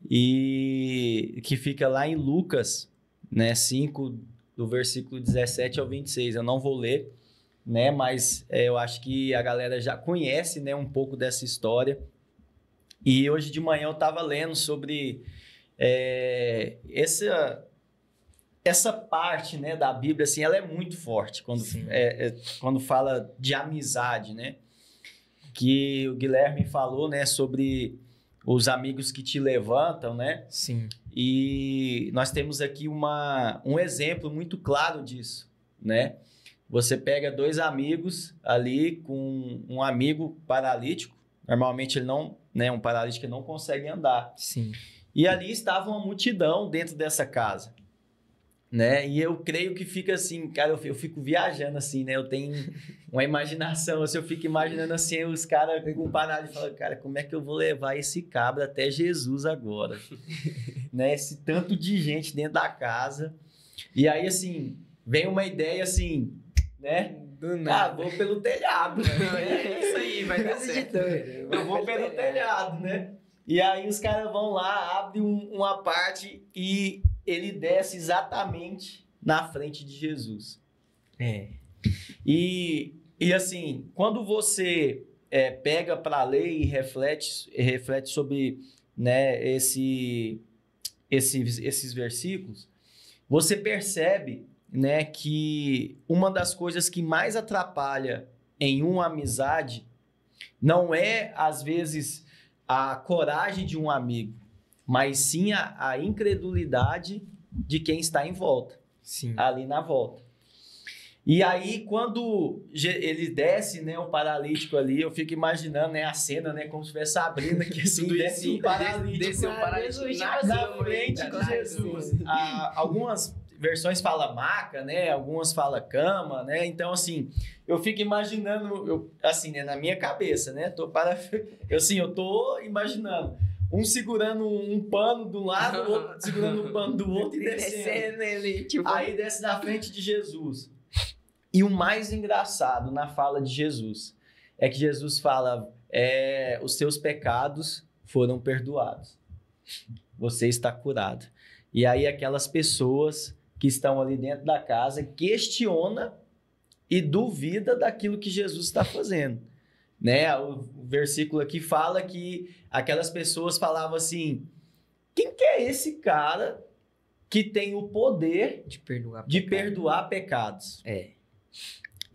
E que fica lá em Lucas, né, 5, do versículo 17 ao 26. Eu não vou ler, né? Mas eu acho que a galera já conhece, né, um pouco dessa história. E hoje de manhã eu estava lendo sobre essa parte, né, da Bíblia, assim, ela é muito forte quando fala de amizade, né? Que o Guilherme falou, né, sobre os amigos que te levantam, né? Sim. E nós temos aqui um exemplo muito claro disso, né? Você pega 2 amigos ali com um amigo paralítico, normalmente ele não, né, um paralítico ele não consegue andar. Sim. E ali estava uma multidão dentro dessa casa, né? E eu creio que fica assim, cara, eu fico viajando assim, né? Eu tenho uma imaginação, assim, eu fico imaginando assim, os caras com paralítico, falam, cara, como é que eu vou levar esse cabra até Jesus agora? Né? Esse tanto de gente dentro da casa. E aí, assim, vem uma ideia assim, né? Do nada. Vou pelo telhado. É isso aí, vai dar certo. Eu vou pelo telhado, né? E aí os caras vão lá, abrem uma parte e ele desce exatamente na frente de Jesus. E assim, quando você pega para ler e reflete sobre, né, esses versículos, você percebe, né, que uma das coisas que mais atrapalha em uma amizade não é, às vezes, a coragem de um amigo, mas sim a incredulidade de quem está em volta, Sim. ali na volta. E aí, quando ele desce, né, o paralítico ali, eu fico imaginando, né, a cena, né, como se estivesse abrindo aqui, assim, Tudo desce isso, o paralítico. desceu o paralítico Jesus, na na cama, frente eita, de na Jesus. cama. Algumas versões falam maca, né? Algumas falam cama, né? Então, assim, eu fico imaginando, assim, né, na minha cabeça, né? Eu tô imaginando um segurando um pano de um lado, o outro segurando um pano do outro e descendo. ele, tipo... Aí desce na frente de Jesus. E o mais engraçado na fala de Jesus é que Jesus fala: os seus pecados foram perdoados. Você está curado. E aí aquelas pessoas que estão ali dentro da casa questiona e duvida daquilo que Jesus está fazendo. Né? O versículo aqui fala que aquelas pessoas falavam assim: quem que é esse cara que tem o poder De perdoar. de pecado. perdoar pecados? É.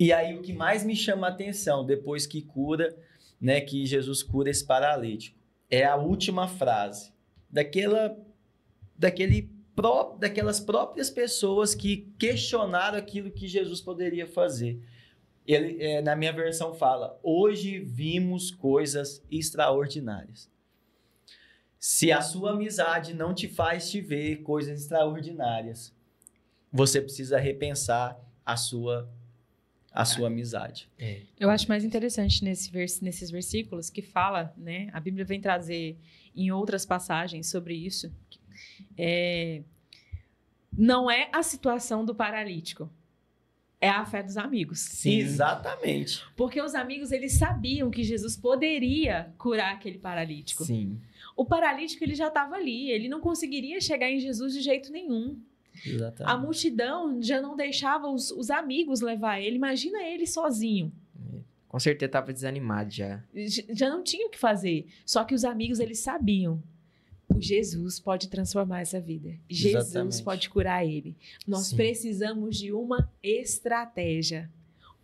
E aí o que mais me chama a atenção, depois que cura, né, que Jesus cura esse paralítico, é a última frase daquelas próprias pessoas que questionaram aquilo que Jesus poderia fazer. Ele, na minha versão, fala: hoje vimos coisas extraordinárias. Se a sua amizade não te faz te ver coisas extraordinárias, você precisa repensar a sua amizade. Eu acho mais interessante nesses versículos que fala, né? A Bíblia vem trazer em outras passagens sobre isso. Não é a situação do paralítico, é a fé dos amigos. Sim. Exatamente. Porque os amigos, eles sabiam que Jesus poderia curar aquele paralítico. Sim. O paralítico, ele já estava ali, ele não conseguiria chegar em Jesus de jeito nenhum. Exatamente. A multidão já não deixava os amigos levar ele. Imagina ele sozinho. Com certeza tava desanimado já. Já não tinha o que fazer. Só que os amigos, eles sabiam. O Jesus pode transformar essa vida. Jesus Exatamente. pode curar ele. Nós Sim. precisamos de uma estratégia.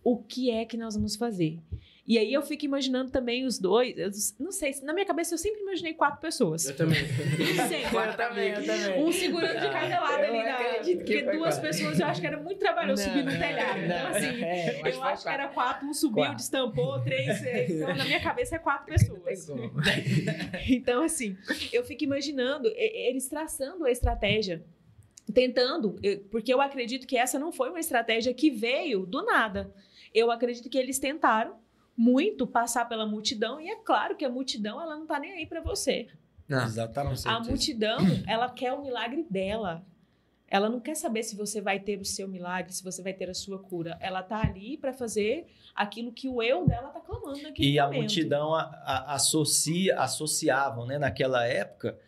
O que é que nós vamos fazer? E aí eu fico imaginando também os dois. Eu não sei, na minha cabeça eu sempre imaginei 4 pessoas. Eu também. Sempre. Eu também. Um segurando de cada lado Eu ali. acredito que Porque foi 2 quatro. pessoas eu acho que era muito trabalhoso subir no Não, telhado. Então, não. assim, eu acho que era 4. Um subiu, 4. destampou, 3. Então, na minha cabeça é 4 Não tem pessoas. como. Então, assim, eu fico imaginando eles traçando a estratégia, tentando, porque eu acredito que essa não foi uma estratégia que veio do nada. Eu acredito que eles tentaram muito passar pela multidão, e é claro que a multidão, ela não tá nem aí para você. Não. Exatamente. A multidão, ela quer o milagre dela. Ela não quer saber se você vai ter o seu milagre, se você vai ter a sua cura. Ela tá ali para fazer aquilo que o eu dela tá clamando naquele E a momento. multidão associavam, né, naquela época,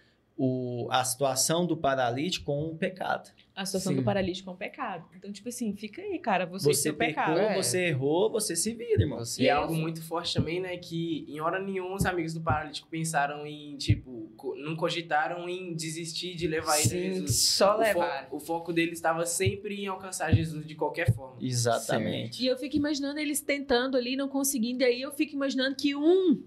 a situação do paralítico com um pecado. A situação Sim. do paralítico é um pecado. Então, tipo assim, fica aí, cara, você e Você seu pecou, pecado. É. você errou, você se vira, irmão. Você E é algo muito forte também, né? Que em hora nenhuma os amigos do paralítico pensaram em, tipo, não cogitaram em desistir de levar ele a Sim, Jesus. só levar. O foco deles estava sempre em alcançar Jesus de qualquer forma. Exatamente. E eu fico imaginando eles tentando ali, não conseguindo. E aí eu fico imaginando que um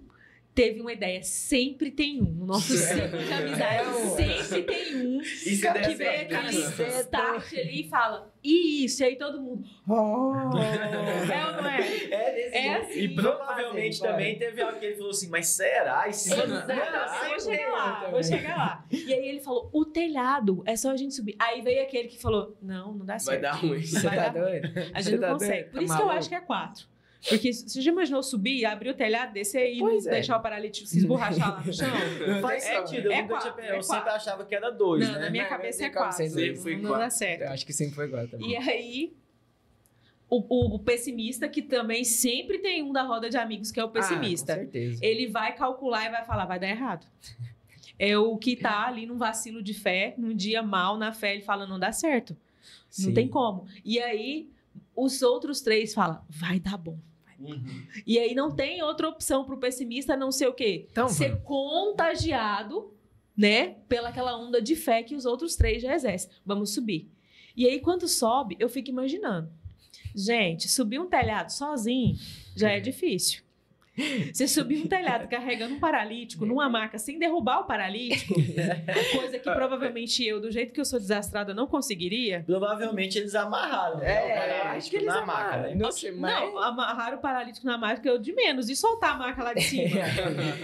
teve uma ideia. Sempre tem um. No nosso ciclo de amizade, sempre tem um se que der vê certo, aquele certo. start ali e fala, isso, e aí todo mundo. É ou não é? É assim. E provavelmente Bora. também teve alguém que ele falou assim: mas será? E se Exatamente, vou chegar lá. E aí ele falou, o telhado, é só a gente subir. Aí veio aquele que falou, não dá Vai certo. dar ruim. Você Vai tá dar doido? A Você gente não tá consegue. doido? Por Tá isso que eu maluco? acho que é 4. Porque você já imaginou subir, abrir o telhado, descer e Pois não é. deixar o paralítico se esborrachar lá no chão? Não faz tem como. sentido, eu, É nunca quatro, tinha, é eu sempre quatro. achava que era 2, Não, né? na minha Não, cabeça não é tem como 4. ser dois. Foi Não dá quatro. certo. Eu acho que sempre foi igual também. E aí, o pessimista, que também sempre tem um da roda de amigos que é o pessimista, Ah, com certeza. ele vai calcular e vai falar, vai dar errado. É o que tá ali num vacilo de fé, num dia mal na fé, ele fala, não dá certo. Não Sim. tem como. E aí, os outros 3 falam, vai dar bom. Uhum. E aí não tem outra opção pro pessimista a não ser o quê? Então, Ser contagiado, né? Pelaquela onda de fé que os outros 3 já exercem. Vamos subir. E aí, quando sobe, eu fico imaginando. Gente, subir um telhado sozinho já é difícil. Você subir um telhado carregando um paralítico numa maca sem derrubar o paralítico, coisa que provavelmente eu, do jeito que eu sou desastrada, não conseguiria. Provavelmente eles amarraram, né? Eu acho que eles na maca, amaram. né? Não sei, mas... Não, amarraram o paralítico na maca, eu de menos, e soltar a maca lá de cima.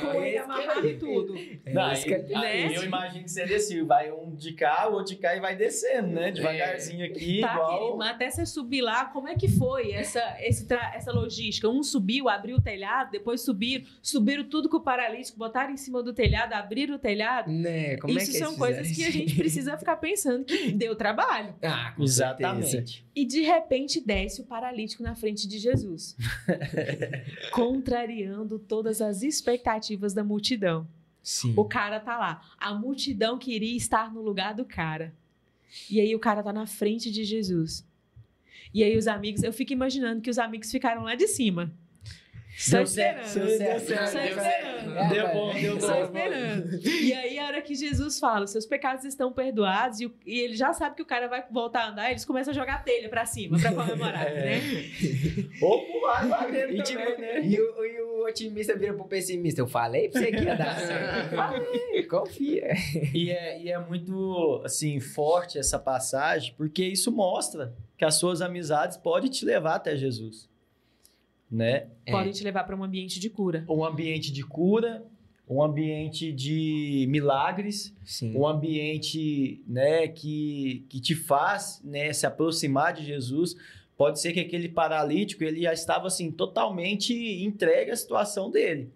Com ele amarrado e tudo. Não, né? eu imagino que seria assim, vai um de cá, o outro de cá e vai descendo, né? Devagarzinho aqui, Tá, igual... querido, mas até você subir lá, como é que foi essa logística? Um subiu, abriu o telhado, depois subiram tudo com o paralítico, botaram em cima do telhado, abriram o telhado. Né? Como Isso é que são eles coisas fizeram que a isso? gente precisa ficar pensando que deu trabalho. Ah, com certeza. Exatamente. E de repente desce o paralítico na frente de Jesus, contrariando todas as expectativas da multidão. Sim. O cara tá lá. A multidão queria estar no lugar do cara. E aí o cara tá na frente de Jesus. E aí os amigos, eu fico imaginando que os amigos ficaram lá de cima. Só Deu certo, esperando. deu certo. Só esperando. Deu bom, deu Só bom. esperando. E aí, a hora que Jesus fala, seus pecados estão perdoados, e ele já sabe que o cara vai voltar a andar, eles começam a jogar telha pra cima, pra comemorar, né? Ou pular lá dentro E, também, tipo, né? e o otimista vira pro pessimista. Eu falei pra você que ia dar certo. Falei, confia. E é muito, assim, forte essa passagem, porque isso mostra que as suas amizades podem te levar até Jesus, né? Podem te levar pra um ambiente de cura. Um ambiente de cura, um ambiente de milagres, Sim. um ambiente, né, que te faz, né, se aproximar de Jesus. Pode ser que aquele paralítico ele já estava assim totalmente entregue à situação dele,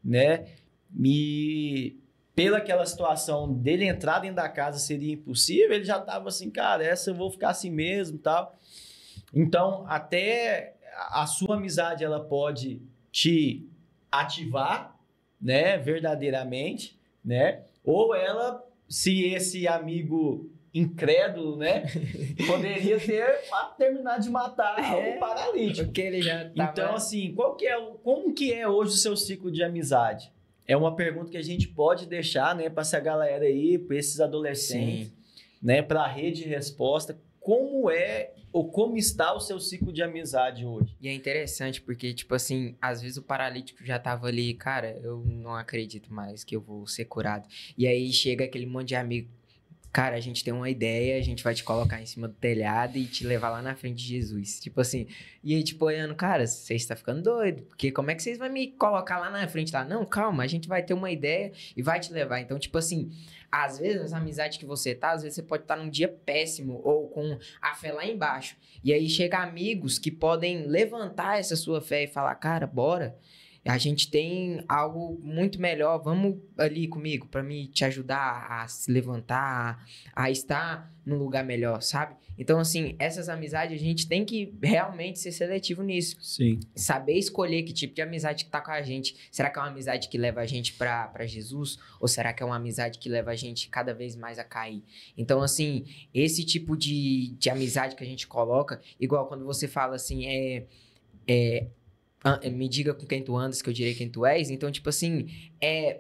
né? E pela aquela situação dele entrar dentro da casa seria impossível, ele já estava assim, cara, essa eu vou ficar assim mesmo, tal. Então, até a sua amizade ela pode te ativar, né, verdadeiramente, né? Ou ela, se esse amigo incrédulo, né, poderia ter terminado de matar o paralítico. Porque ele já tava... Então, assim, como que é hoje o seu ciclo de amizade? É uma pergunta que a gente pode deixar, né, para essa galera aí, para esses adolescentes, Sim. né, para a rede de resposta. Como é ou como está o seu ciclo de amizade hoje? E é interessante porque, tipo assim, às vezes o paralítico já tava ali, cara, eu não acredito mais que eu vou ser curado. E aí chega aquele monte de amigo, cara, a gente tem uma ideia, a gente vai te colocar em cima do telhado e te levar lá na frente de Jesus. Tipo assim, e aí tipo olhando, cara, você está ficando doido, porque como é que vocês vão me colocar lá na frente lá? Não, calma, a gente vai ter uma ideia e vai te levar. Então, tipo assim, às vezes as amizades que você tá, às vezes você pode estar num dia péssimo ou com a fé lá embaixo. E aí chega amigos que podem levantar essa sua fé e falar, cara, bora. A gente tem algo muito melhor, vamos ali comigo para me te ajudar a se levantar, a estar num lugar melhor, sabe? Então, assim, essas amizades, a gente tem que realmente ser seletivo nisso. Sim. Saber escolher que tipo de amizade que tá com a gente. Será que é uma amizade que leva a gente pra Jesus? Ou será que é uma amizade que leva a gente cada vez mais a cair? Então, assim, esse tipo de amizade que a gente coloca, igual quando você fala assim, me diga com quem tu andas, que eu direi quem tu és. Então, tipo assim,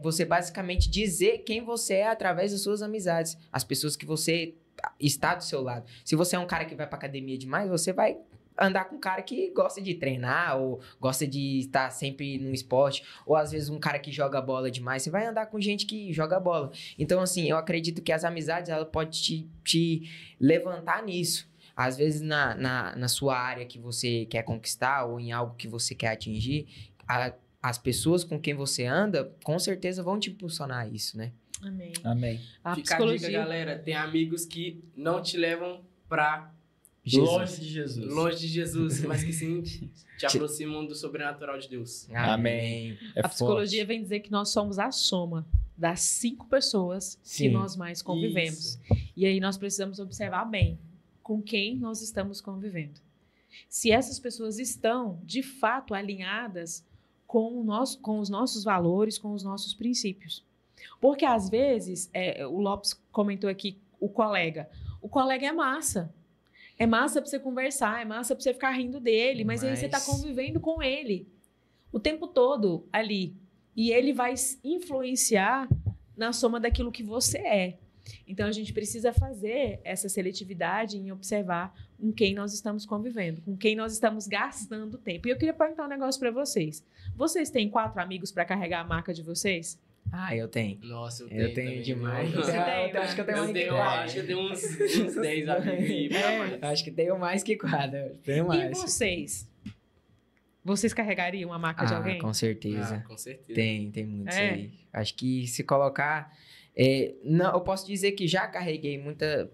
você basicamente dizer quem você é através das suas amizades. As pessoas que você está do seu lado. Se você é um cara que vai pra academia demais, você vai andar com um cara que gosta de treinar ou gosta de estar sempre no esporte. Ou, às vezes, um cara que joga bola demais, você vai andar com gente que joga bola. Então, assim, eu acredito que as amizades, ela pode te levantar nisso. Às vezes, na sua área que você quer conquistar ou em algo que você quer atingir, as pessoas com quem você anda, com certeza vão te impulsionar a isso, né? Amém. Amém. A Fica a psicologia... dica, galera. Tem amigos que não te levam pra Longe de Jesus. longe de Jesus, mas que sim te aproximam do sobrenatural de Deus. Amém. É A psicologia forte. vem dizer que nós somos a soma das 5 pessoas Sim. que nós mais convivemos. E aí nós precisamos observar bem com quem nós estamos convivendo. Se essas pessoas estão, de fato, alinhadas com os nossos valores, com os nossos princípios. Porque, às vezes, o Lopes comentou aqui, o colega é massa. É massa para você conversar, é massa para você ficar rindo dele, mas aí você está convivendo com ele o tempo todo ali. E ele vai influenciar na soma daquilo que você é. Então, a gente precisa fazer essa seletividade em observar com quem nós estamos convivendo, com quem nós estamos gastando tempo. E eu queria perguntar um negócio para vocês. Vocês têm 4 amigos para carregar a marca de vocês? Ah, eu tenho. Nossa, Eu tenho também. demais. Você tem, Eu acho que eu tenho mais que Eu acho que eu tenho uns 10 amigos aí. Acho que tenho mais que 4. Tenho mais. E vocês? Vocês carregariam a marca de alguém? Com certeza. Ah, com certeza. Tem muitos É? aí. Acho que se colocar... não, eu posso dizer que já carreguei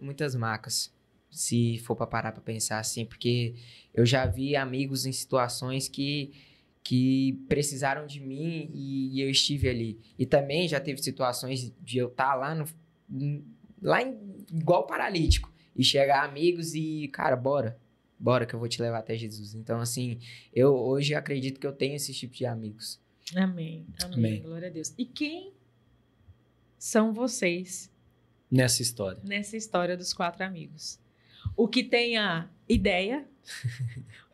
muitas marcas, se for para parar para pensar assim, porque eu já vi amigos em situações que precisaram de mim e eu estive ali. E também já teve situações de eu estar igual paralítico e chegar amigos e, cara, bora que eu vou te levar até Jesus. Então, assim, eu hoje acredito que eu tenho esse tipo de amigos. Amém. Amém. Glória a Deus. E quem são vocês Nessa história. nessa história dos 4 amigos? O que tem a ideia,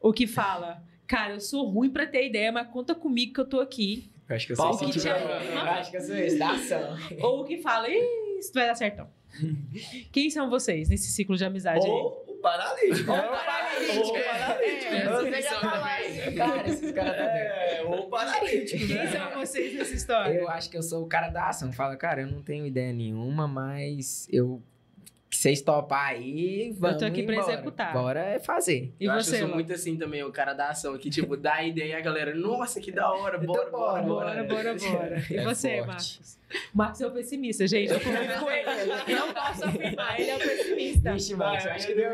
o que fala, cara, eu sou ruim pra ter ideia, mas conta comigo que eu tô aqui. Eu acho que eu Paulo sou esse que tipo te de- ama. Eu acho que eu sou esse, da ação. Ou o que fala, isso vai dar certão. Quem são vocês nesse ciclo de amizade aí? Ou o paralítico. Ou o paralítico. Ou o paralítico. É, Você definição já tá lá, também. cara, esses caras tá doido. Ou o paralítico, Quem né? são vocês nessa história? Eu acho que eu sou o cara da ação. Fala, cara, eu não tenho ideia nenhuma, mas eu... Que vocês topar aí, vamos tô aqui pra embora. executar. Bora é fazer. E Eu acho que você, eu sou Lô? muito assim também, o cara da ação, que tipo, dá a ideia e a galera, nossa, que da hora, bora. Bora. E É você, forte. Marcos? O Marcos é o pessimista, gente. Eu convivo com ele. Não posso afirmar, ele é o pessimista. Vixe, Marcos, eu acho que deu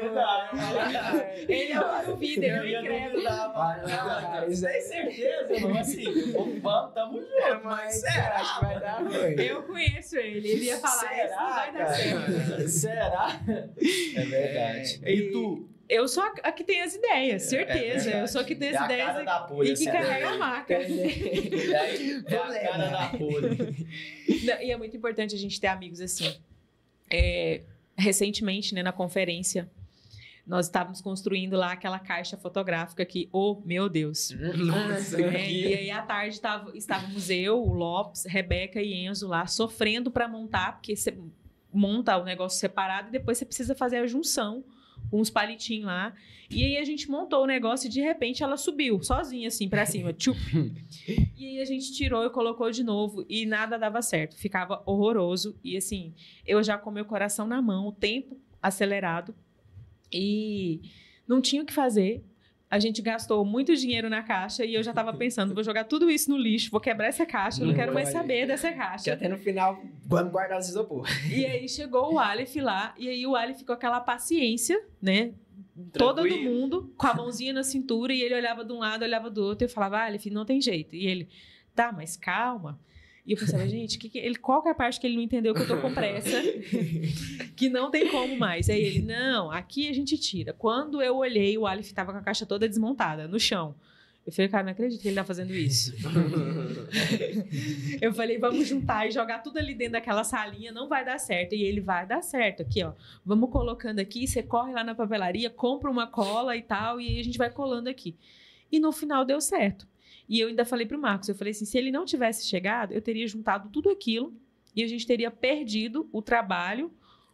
Ele é o duvido, ele é o incrédulo. Isso aí Tem certeza, mano? Assim, vamos, tamo junto, mas será? acho que vai dar ruim. Eu conheço ele, ele ia falar, isso não vai dar certo. Será? É verdade. E tu? Eu sou a que tem as ideias, certeza. Eu sou a que tem É as a ideias cara da Poli, e que essa carrega ideia. a marca. É a cara da Poli. Não, e é muito importante a gente ter amigos assim. Recentemente, né, na conferência, nós estávamos construindo lá aquela caixa fotográfica que, oh, meu Deus. Nossa, E aí, à tarde, estávamos eu, o Lopes, Rebeca e Enzo lá, sofrendo para montar, porque você monta o negócio separado e depois você precisa fazer a junção com uns palitinhos lá. E aí, a gente montou o negócio e, de repente, ela subiu, sozinha, assim, para cima. Tchup. E aí, a gente tirou e colocou de novo e nada dava certo. Ficava horroroso. E, assim, eu já com meu coração na mão, o tempo acelerado. E não tinha o que fazer. A gente gastou muito dinheiro na caixa e eu já estava pensando, vou jogar tudo isso no lixo, vou quebrar essa caixa, eu não quero mais saber dessa Que caixa. até no final, vamos guardar os isopor. E aí chegou o Aleph lá, e aí o Aleph com aquela paciência, né? Toda do Tranquilo. mundo, com a mãozinha na cintura, e ele olhava de um lado, olhava do outro, e eu falava, Aleph, não tem jeito. E ele, tá, mas calma. E eu pensava, gente, qual que é a parte que ele não entendeu que eu tô com pressa? Que não tem como mais. Aí ele, não, aqui a gente tira. Quando eu olhei, o Aleph tava com a caixa toda desmontada, no chão. Eu falei, cara, não acredito que ele tá fazendo isso. Eu falei, vamos juntar e jogar tudo ali dentro daquela salinha, não vai dar certo. E ele, vai dar certo. Aqui, ó, vamos colocando aqui, você corre lá na papelaria, compra uma cola e tal, e aí a gente vai colando aqui. E no final deu certo. E eu ainda falei pro Marcos, eu falei assim, se ele não tivesse chegado, eu teria juntado tudo aquilo e a gente teria perdido o trabalho,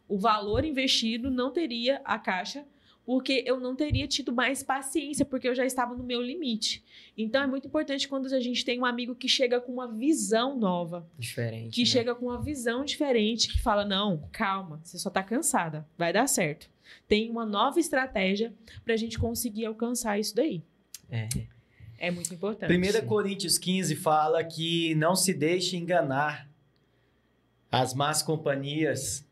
o valor investido, não teria a caixa, porque eu não teria tido mais paciência, porque eu já estava no meu limite. Então, é muito importante quando a gente tem um amigo que chega com uma visão nova, Diferente. que chega com uma visão diferente, que fala, não, calma, você só tá cansada, vai dar certo. Tem uma nova estratégia pra gente conseguir alcançar isso daí. É muito importante. 1 Coríntios 15 fala que não se deixe enganar. As más companhias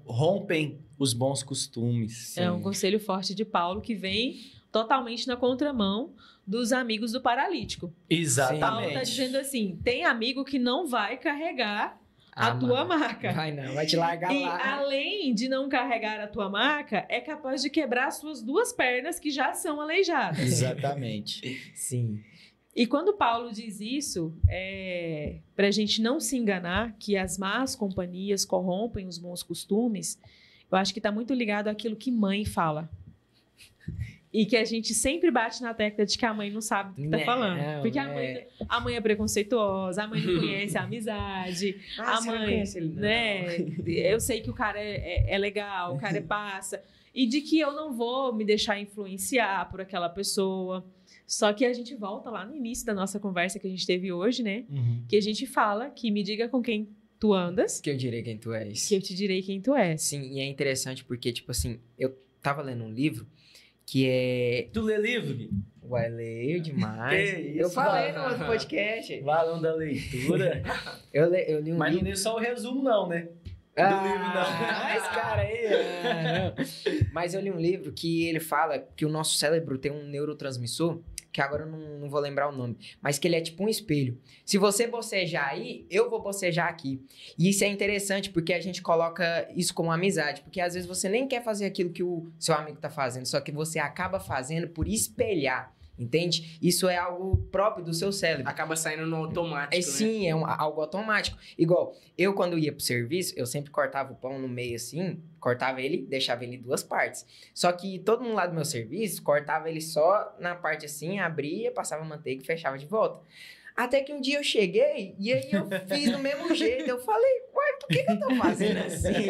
rompem os bons costumes. É um conselho forte de Paulo que vem totalmente na contramão dos amigos do paralítico. Paulo Exatamente. está dizendo assim, tem amigo que não vai carregar a tua marca. Vai não, vai te largar E lá. além de não carregar a tua marca, é capaz de quebrar as suas 2 pernas que já são aleijadas. Exatamente. Sim. E quando Paulo diz isso, para a gente não se enganar que as más companhias corrompem os bons costumes, eu acho que está muito ligado àquilo que mãe fala. E que a gente sempre bate na tecla de que a mãe não sabe do que tá Não, falando. Porque a mãe é preconceituosa, a mãe não conhece a amizade, a você não mãe, conhece ele, não. né? Eu sei que o cara é legal, o cara é passa. E de que eu não vou me deixar influenciar por aquela pessoa. Só que a gente volta lá no início da nossa conversa que a gente teve hoje, né? Que a gente fala que me diga com quem tu andas, Que eu direi quem tu és. que eu te direi quem tu és. Sim, e é interessante porque, tipo assim, eu tava lendo um livro que é... Tu lê livro, Gui? Ué, leio demais. Que isso, eu falei no mano. outro podcast. Valão da leitura. Eu li um Mas não livro... lê só o resumo, não, né? livro, não. Esse cara aí. Não. Mas eu li um livro que ele fala que o nosso cérebro tem um neurotransmissor, que agora eu não vou lembrar o nome, mas que ele é tipo um espelho. Se você bocejar aí, eu vou bocejar aqui. E isso é interessante porque a gente coloca isso como amizade, porque às vezes você nem quer fazer aquilo que o seu amigo tá fazendo, só que você acaba fazendo por espelhar. Entende? Isso é algo próprio do seu cérebro. Acaba saindo no automático, né? Sim, é algo automático. Igual, eu quando ia pro serviço, eu sempre cortava o pão no meio assim, cortava ele, deixava ele em duas partes. Só que todo mundo lá do meu serviço, cortava ele só na parte assim, abria, passava manteiga e fechava de volta. Até que um dia eu cheguei e aí eu fiz do mesmo jeito. Eu falei, uai, por que eu tô fazendo assim?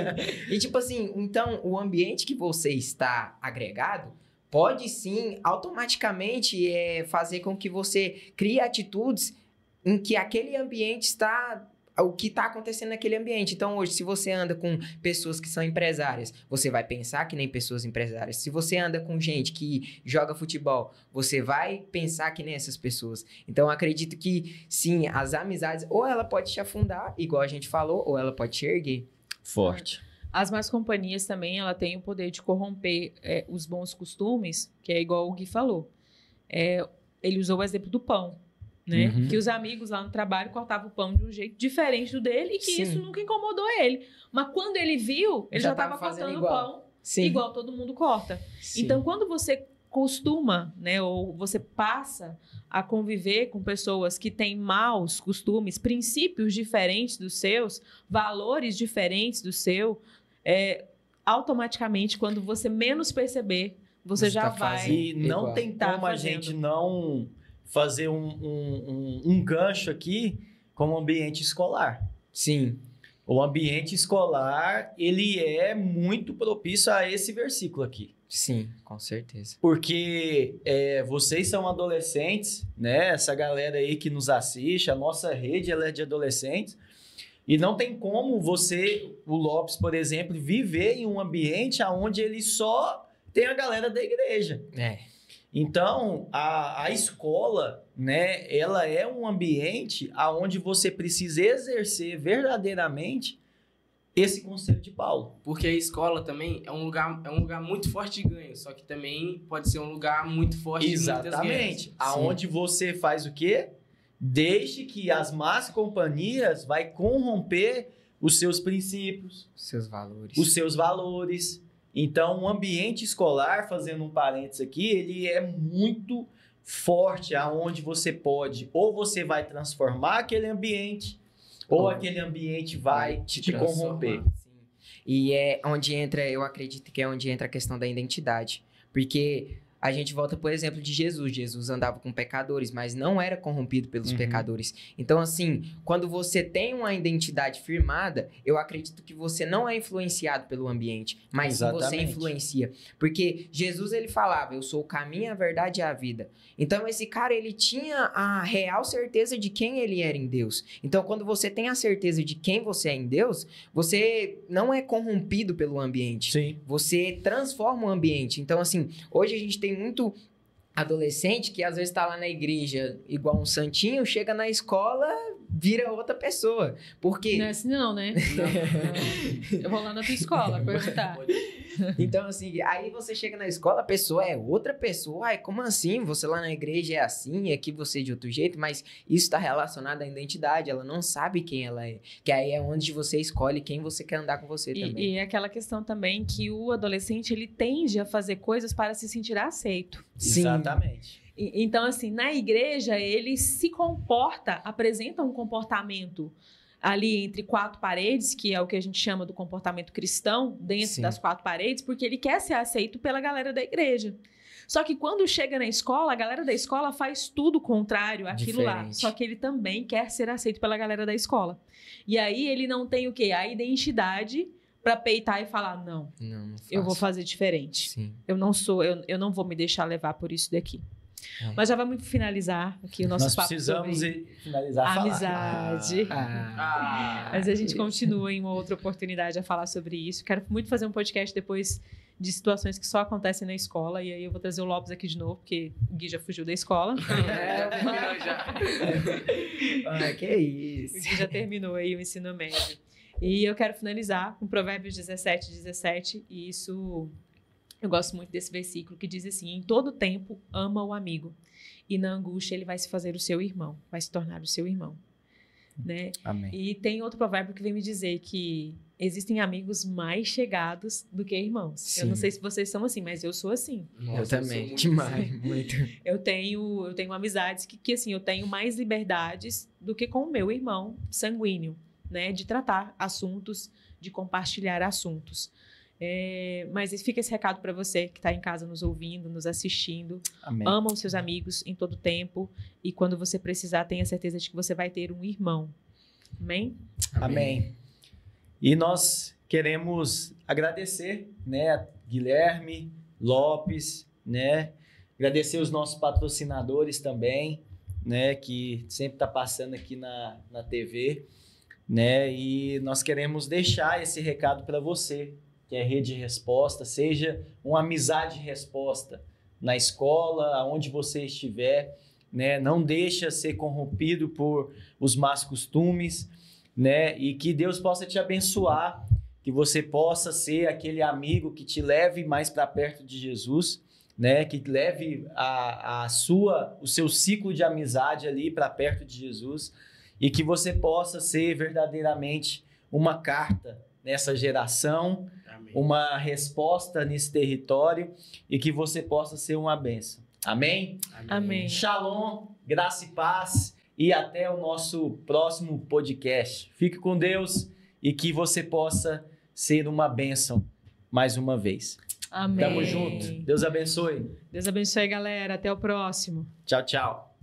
E tipo assim, então o ambiente que você está agregado pode sim, automaticamente, fazer com que você crie atitudes em que aquele ambiente está... O que está acontecendo naquele ambiente. Então, hoje, se você anda com pessoas que são empresárias, você vai pensar que nem pessoas empresárias. Se você anda com gente que joga futebol, você vai pensar que nem essas pessoas. Então, eu acredito que, sim, as amizades, ou ela pode te afundar, igual a gente falou, ou ela pode te erguer. Forte. As más companhias também, ela tem o poder de corromper os bons costumes, que é igual o Gui falou. Ele usou o exemplo do pão, né? Uhum. Que os amigos lá no trabalho cortavam o pão de um jeito diferente do dele e que Sim. isso nunca incomodou ele. Mas quando ele viu, ele já estava fazendo cortando o igual. pão Sim. igual todo mundo corta. Sim. Então, quando você costuma, né, ou você passa a conviver com pessoas que têm maus costumes, princípios diferentes dos seus, valores diferentes do seu, automaticamente, quando você menos perceber, você já tá vai... fazendo. E não Igual. tem Tá como a fazendo. gente não fazer um gancho aqui com o ambiente escolar. Sim. O ambiente escolar, ele é muito propício a esse versículo aqui. Sim, com certeza. Porque vocês são adolescentes, né? Essa galera aí que nos assiste, a nossa rede ela é de adolescentes. E não tem como você, o Lopes, por exemplo, viver em um ambiente onde ele só tem a galera da igreja. Então, a escola, né, ela é um ambiente onde você precisa exercer verdadeiramente esse conceito de Paulo. Porque a escola também é um lugar muito forte de ganho, só que também pode ser um lugar muito forte de muitas guerras. Exatamente. Aonde você faz o quê? Deixe que as más companhias vai corromper os seus princípios, Seus valores. os seus valores. Então, o ambiente escolar, fazendo um parênteses aqui, ele é muito forte aonde você pode, ou você vai transformar aquele ambiente, ou aquele ambiente vai te corromper. Sim. E é onde entra, eu acredito que é onde entra a questão da identidade. Porque a gente volta, por exemplo, de Jesus. Jesus andava com pecadores, mas não era corrompido pelos pecadores. Então, assim, quando você tem uma identidade firmada, eu acredito que você não é influenciado pelo ambiente, mas sim você Exatamente. influencia. Porque Jesus, ele falava, eu sou o caminho, a verdade e a vida. Então, esse cara, ele tinha a real certeza de quem ele era em Deus. Então, quando você tem a certeza de quem você é em Deus, você não é corrompido pelo ambiente. Sim. Você transforma o ambiente. Então, assim, hoje a gente tem muito adolescente que às vezes tá lá na igreja igual um santinho, chega na escola, vira outra pessoa. Por quê? Não é assim não, né? Não. Eu vou lá na tua escola perguntar. Então, assim, aí você chega na escola, a pessoa é outra pessoa. Ai, como assim? Você lá na igreja é assim, aqui você é de outro jeito, mas isso está relacionado à identidade. Ela não sabe quem ela é. Que aí é onde você escolhe quem você quer andar com você também. E é aquela questão também que o adolescente, ele tende a fazer coisas para se sentir aceito. Sim. Exatamente. Então, assim, na igreja, ele se comporta, apresenta um comportamento ali entre quatro paredes, que é o que a gente chama do comportamento cristão, dentro Sim. das quatro paredes, porque ele quer ser aceito pela galera da igreja. Só que quando chega na escola, a galera da escola faz tudo contrário àquilo lá. Diferente. Só que ele também quer ser aceito pela galera da escola. E aí ele não tem o quê? A identidade pra peitar e falar, não, Não, não eu vou faço. fazer diferente. Sim. Eu não vou me deixar levar por isso daqui. É. Mas já vamos finalizar aqui o nosso Nós papo precisamos sobre finalizar a falar. amizade. Ah, Mas a gente continua em uma outra oportunidade a falar sobre isso. Quero muito fazer um podcast depois de situações que só acontecem na escola. E aí eu vou trazer o Lopes aqui de novo, porque o Gui já fugiu da escola. Terminou já. que isso. O Gui já terminou aí o ensino médio. E eu quero finalizar com Provérbios 17:17. E isso, eu gosto muito desse versículo que diz assim: em todo tempo ama o amigo, e na angústia ele vai se fazer o seu irmão, vai se tornar o seu irmão. Né? Amém. E tem outro provérbio que vem me dizer que existem amigos mais chegados do que irmãos. Eu não Sim. sei se vocês são assim, mas eu sou assim. Nossa, Eu também, sou muito demais, assim. muito. Eu tenho amizades que assim, eu tenho mais liberdades do que com o meu irmão sanguíneo, né? De tratar assuntos, de compartilhar assuntos. Mas fica esse recado para você que está em casa nos ouvindo, nos assistindo. Amém. Ama os seus amigos em todo tempo e quando você precisar, tenha certeza de que você vai ter um irmão. Amém? Amém. E nós queremos agradecer, né, Guilherme, Lopes, né? Agradecer os nossos patrocinadores também, né, que sempre tá passando aqui na TV, né? E nós queremos deixar esse recado para você, que é Rede Resposta, seja uma amizade resposta na escola, aonde você estiver, né? Não deixa ser corrompido por os más costumes, né? E que Deus possa te abençoar, que você possa ser aquele amigo que te leve mais para perto de Jesus, né? Que leve o seu ciclo de amizade ali para perto de Jesus e que você possa ser verdadeiramente uma carta nessa geração, Amém. uma resposta nesse território e que você possa ser uma bênção. Amém? Amém. Shalom, graça e paz e até o nosso próximo podcast. Fique com Deus e que você possa ser uma bênção mais uma vez. Amém. Tamo junto. Deus abençoe. Deus abençoe, galera. Até o próximo. Tchau, tchau.